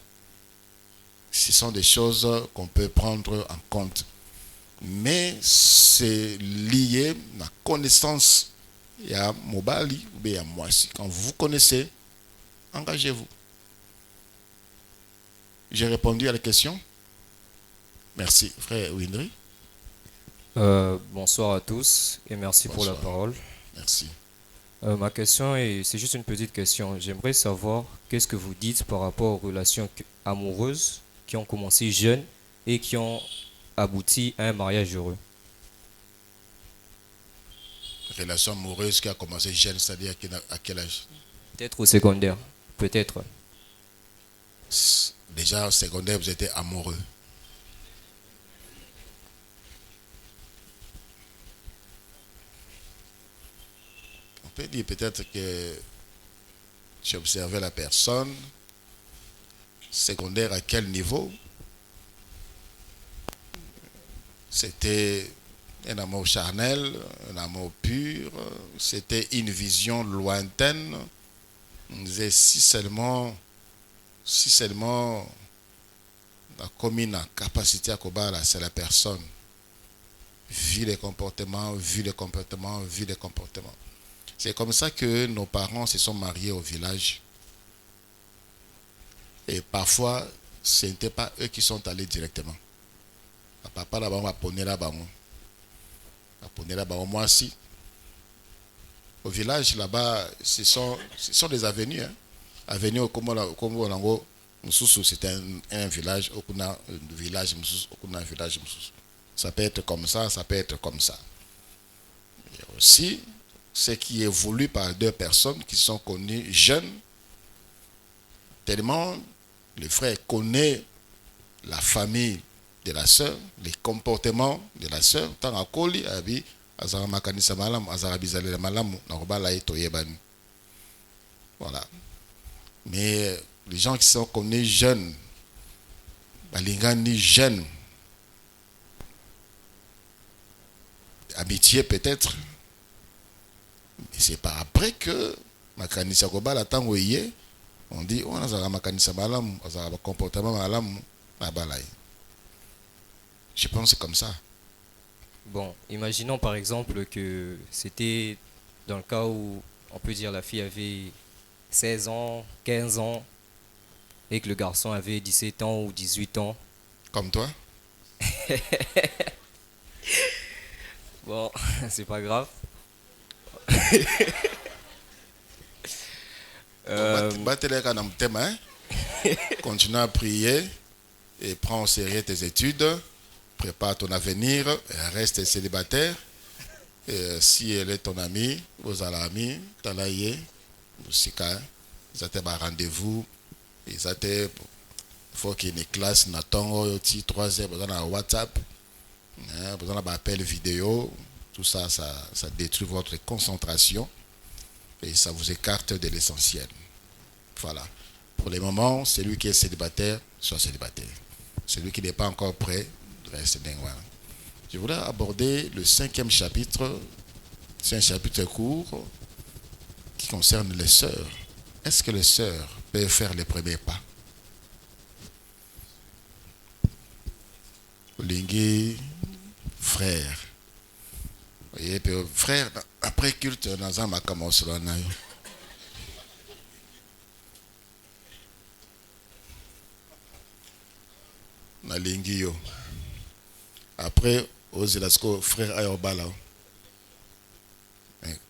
Ce sont des choses qu'on peut prendre en compte. Mais c'est lié à la connaissance. Il y a Mobali ou bien moi. Quand vous vous connaissez, engagez-vous. J'ai répondu à la question. Merci, frère Windry. Bonsoir à tous et merci Bonsoir. pour la parole. Merci. Ma question c'est juste une petite question. J'aimerais savoir qu'est-ce que vous dites par rapport aux relations amoureuses qui ont commencé jeunes et qui ont abouti à un mariage heureux. Relation amoureuse qui a commencé jeune, c'est-à-dire à quel âge? Peut-être au secondaire, peut-être. Déjà au secondaire, vous étiez amoureux. On peut dire peut-être que tu observais la personne. Secondaire à quel niveau? C'était un amour charnel, un amour pur, c'était une vision lointaine. On disait si seulement la commune a capacité à combattre, c'est la personne. Vu les comportements. C'est comme ça que nos parents se sont mariés au village. Et parfois, ce n'était pas eux qui sont allés directement. Papa là-bas, on va ponner là-bas. Moi aussi. Au village là-bas, ce sont des avenues. Hein. Avenue au Congo, c'était un village, un village. Ça peut être comme ça, ça peut être comme ça. Et aussi, ce qui évolue par 2 personnes qui sont connues jeunes, tellement le frère connaît la famille de la sœur, les comportements de la sœur, tant à Koli, Abi, Azara Makanisa Malam, Azara Bizale Malam, Norobala et Toyebani. Voilà. Mais les gens qui sont connus jeunes, Balingani jeunes, amitié peut-être, mais c'est par après que Makanisa Kobala tango yé, on dit on Azara Makanisa Malam, Azara comportement Malam, Nabalaï. Je pense comme ça. Bon, imaginons par exemple que c'était dans le cas où on peut dire la fille avait 16 ans, 15 ans et que le garçon avait 17 ans ou 18 ans. Comme toi? Bon, c'est pas grave. Continue à prier et prends au sérieux tes études. Prépare ton avenir, reste célibataire. Et si elle est ton amie, vos amis, talaye, musika, ils ont un rendez-vous, ils ont faut qu'il y ait une classe, n'attend 3 heures, besoin de WhatsApp, besoin d'appel vidéo, tout ça, ça détruit votre concentration et ça vous écarte de l'essentiel. Voilà. Pour le moment, celui qui est célibataire, soit célibataire. Celui qui n'est pas encore prêt, reste bien. Voilà. Je voulais aborder le 5e chapitre. C'est un chapitre court qui concerne les sœurs. Est-ce que les sœurs peuvent faire les premiers pas? Olingi, frère. Vous voyez, frère, après culte, dans un makamosolana. na lingi yo. Après, aux Elasco, frère Ayobala.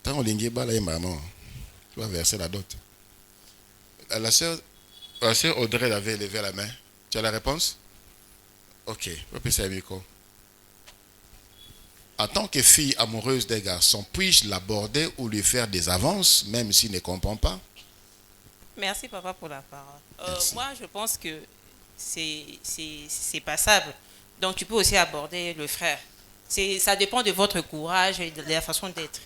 Tant on lingi bala et maman, tu vas verser la dot. La sœur Audrey avait levé la main. Tu as la réponse? Ok, on peut faire micro. En tant que fille amoureuse des garçons, puis-je l'aborder ou lui faire des avances, même s'il ne comprend pas? Merci papa pour la parole. Merci. Moi je pense que c'est passable. Donc tu peux aussi aborder le frère. Ça dépend de votre courage et de la façon d'être.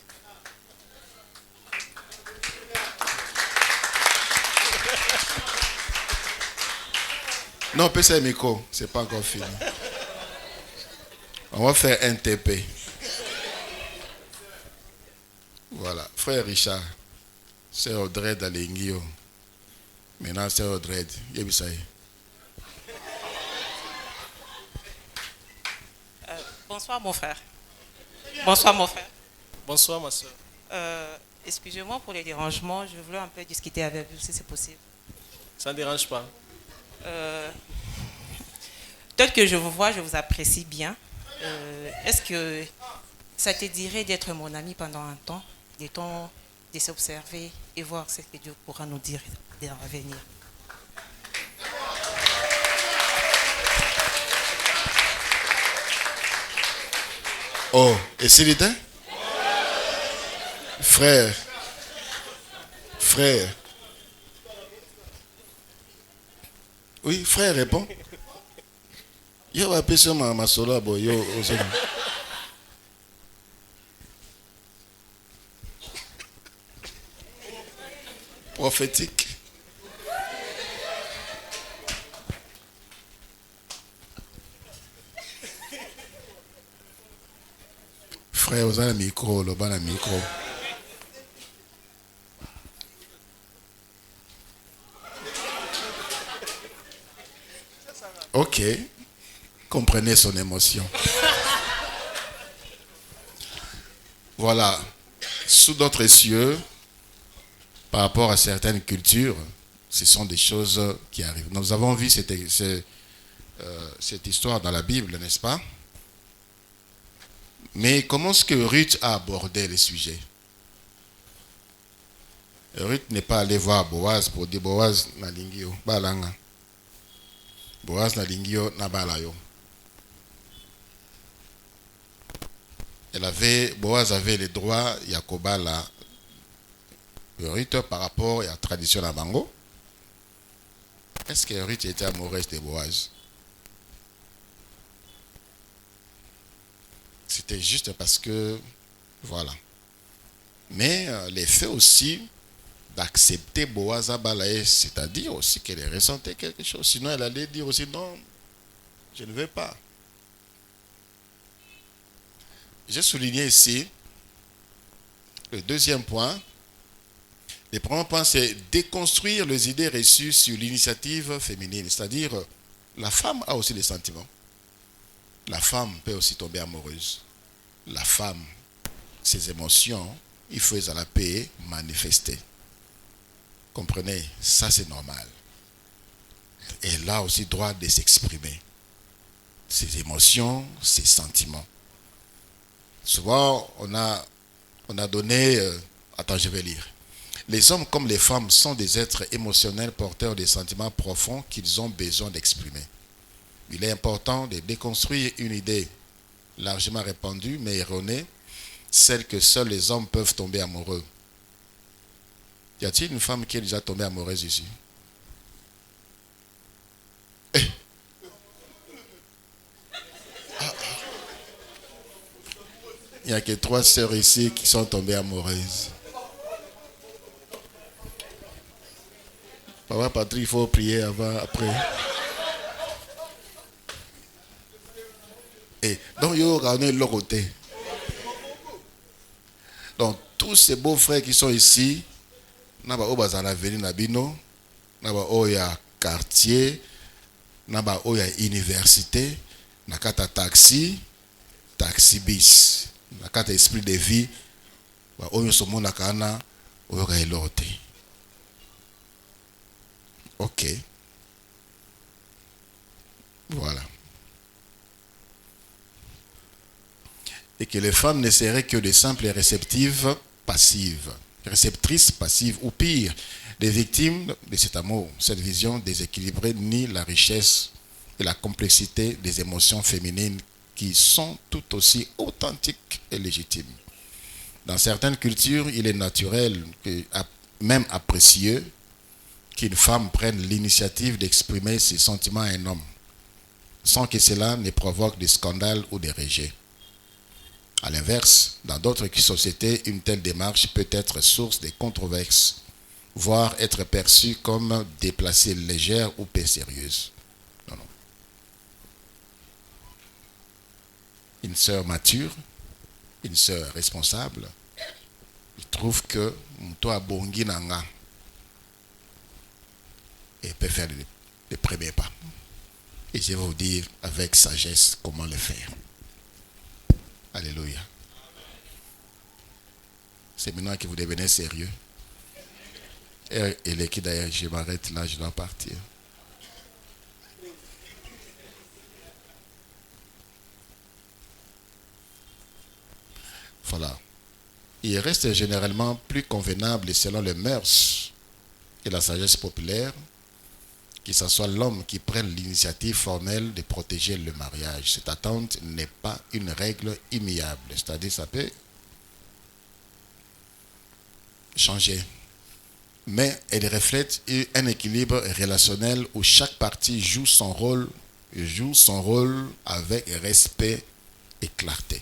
Non, peut faire micro, c'est pas encore fini. On va faire un TP. Voilà, frère Richard, c'est Audrey d'Alengio. Maintenant, c'est Audrey. Yebisaï. Bonsoir mon frère. Bonsoir mon frère. Bonsoir, ma soeur. Excusez-moi pour les dérangements. Je voulais un peu discuter avec vous si c'est possible. Ça ne dérange pas. Tel que je vous vois, je vous apprécie bien. Est-ce que ça te dirait d'être mon ami pendant un temps, de s'observer et voir ce que Dieu pourra nous dire dans l'avenir? Oh, et s'il était? Frère. Oui, frère, réponds. Yo va appeler sur ma sola, boy. Yo, prophétique. Frère, vous avez le micro, le bas le micro. Ok. Comprenez son émotion. Voilà. Sous d'autres cieux, par rapport à certaines cultures, ce sont des choses qui arrivent. Nous avons vu cette histoire dans la Bible, n'est-ce pas? Mais comment est-ce que Ruth a abordé le sujet? Ruth n'est pas allé voir Boaz pour dire Boaz na lingio, balanga. Boaz na lingio na balayo. Boaz avait le droit, Yakoba la Ruth par rapport à la tradition de la Bango. Est-ce que Ruth était amoureuse de Boaz? C'était juste parce que, voilà. Mais les faits aussi d'accepter Boaz à Balaï, c'est-à-dire aussi qu'elle ressentait quelque chose. Sinon, elle allait dire aussi non, je ne veux pas. J'ai souligné ici le deuxième point. Le premier point, c'est déconstruire les idées reçues sur l'initiative féminine. C'est-à-dire, la femme a aussi des sentiments. La femme peut aussi tomber amoureuse. La femme, ses émotions, il faut les la paix manifester. Comprenez, ça c'est normal. Elle a aussi droit de s'exprimer. Ses émotions, ses sentiments. Souvent, on a donné... attends, je vais lire. Les hommes comme les femmes sont des êtres émotionnels porteurs de sentiments profonds qu'ils ont besoin d'exprimer. Il est important de déconstruire une idée largement répandue mais erronée, celle que seuls les hommes peuvent tomber amoureux. Y a-t-il une femme qui est déjà tombée amoureuse ici? Il n'y a que 3 sœurs ici qui sont tombées amoureuses. Papa Patrick, il faut prier avant, après. Et donc, il y a l'autre côté. Donc, tous ces beaux frères qui sont ici, naba obazana veni nabino, naba oya quartier, naba oya université, nakata taxi bis, nakata esprit de vie, ba oyo somo nakana oyo ka elote. Ok. Voilà. et que les femmes ne seraient que de simples réceptives passives, réceptrices passives, ou pire, des victimes de cet amour. Cette vision déséquilibrée nie la richesse et la complexité des émotions féminines qui sont tout aussi authentiques et légitimes. Dans certaines cultures, il est naturel, même apprécié, qu'une femme prenne l'initiative d'exprimer ses sentiments à un homme, sans que cela ne provoque des scandales ou des rejets. A l'inverse, dans d'autres sociétés, une telle démarche peut être source de controverses, voire être perçue comme déplacée, légère ou peu sérieuse. Non. Une sœur mature, une sœur responsable, il trouve que toi bongi nanga et peut faire les premiers pas. Et je vais vous dire avec sagesse comment le faire. Alléluia. C'est maintenant que vous devenez sérieux. Et les qui d'ailleurs, je m'arrête là, je dois partir. Voilà. Il reste généralement plus convenable selon les mœurs et la sagesse populaire que ce soit l'homme qui prenne l'initiative formelle de protéger le mariage. Cette attente n'est pas une règle immuable. C'est-à-dire ça peut changer. Mais elle reflète un équilibre relationnel où chaque partie joue son rôle avec respect et clarté.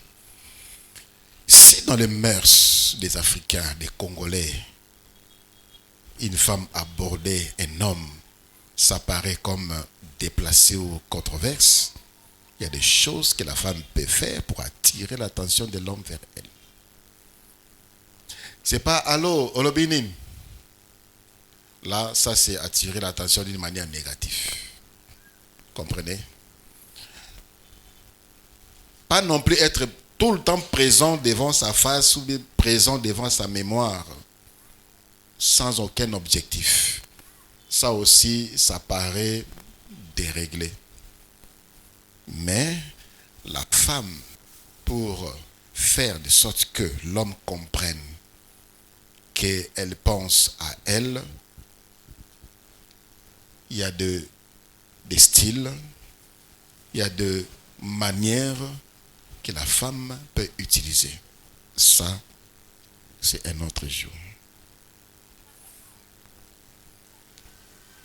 Si dans les mœurs des Africains, des Congolais, une femme abordait un homme, ça paraît comme déplacé ou controverse, il y a des choses que la femme peut faire pour attirer l'attention de l'homme vers elle. C'est pas allô, olobinin. Là, ça c'est attirer l'attention d'une manière négative. Comprenez? Pas non plus être tout le temps présent devant sa face ou bien présent devant sa mémoire sans aucun objectif. Ça aussi, ça paraît déréglé. Mais la femme, pour faire de sorte que l'homme comprenne qu'elle pense à elle, il y a des styles, il y a des manières que la femme peut utiliser. Ça, c'est un autre jour.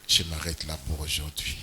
Je m'arrête là pour aujourd'hui.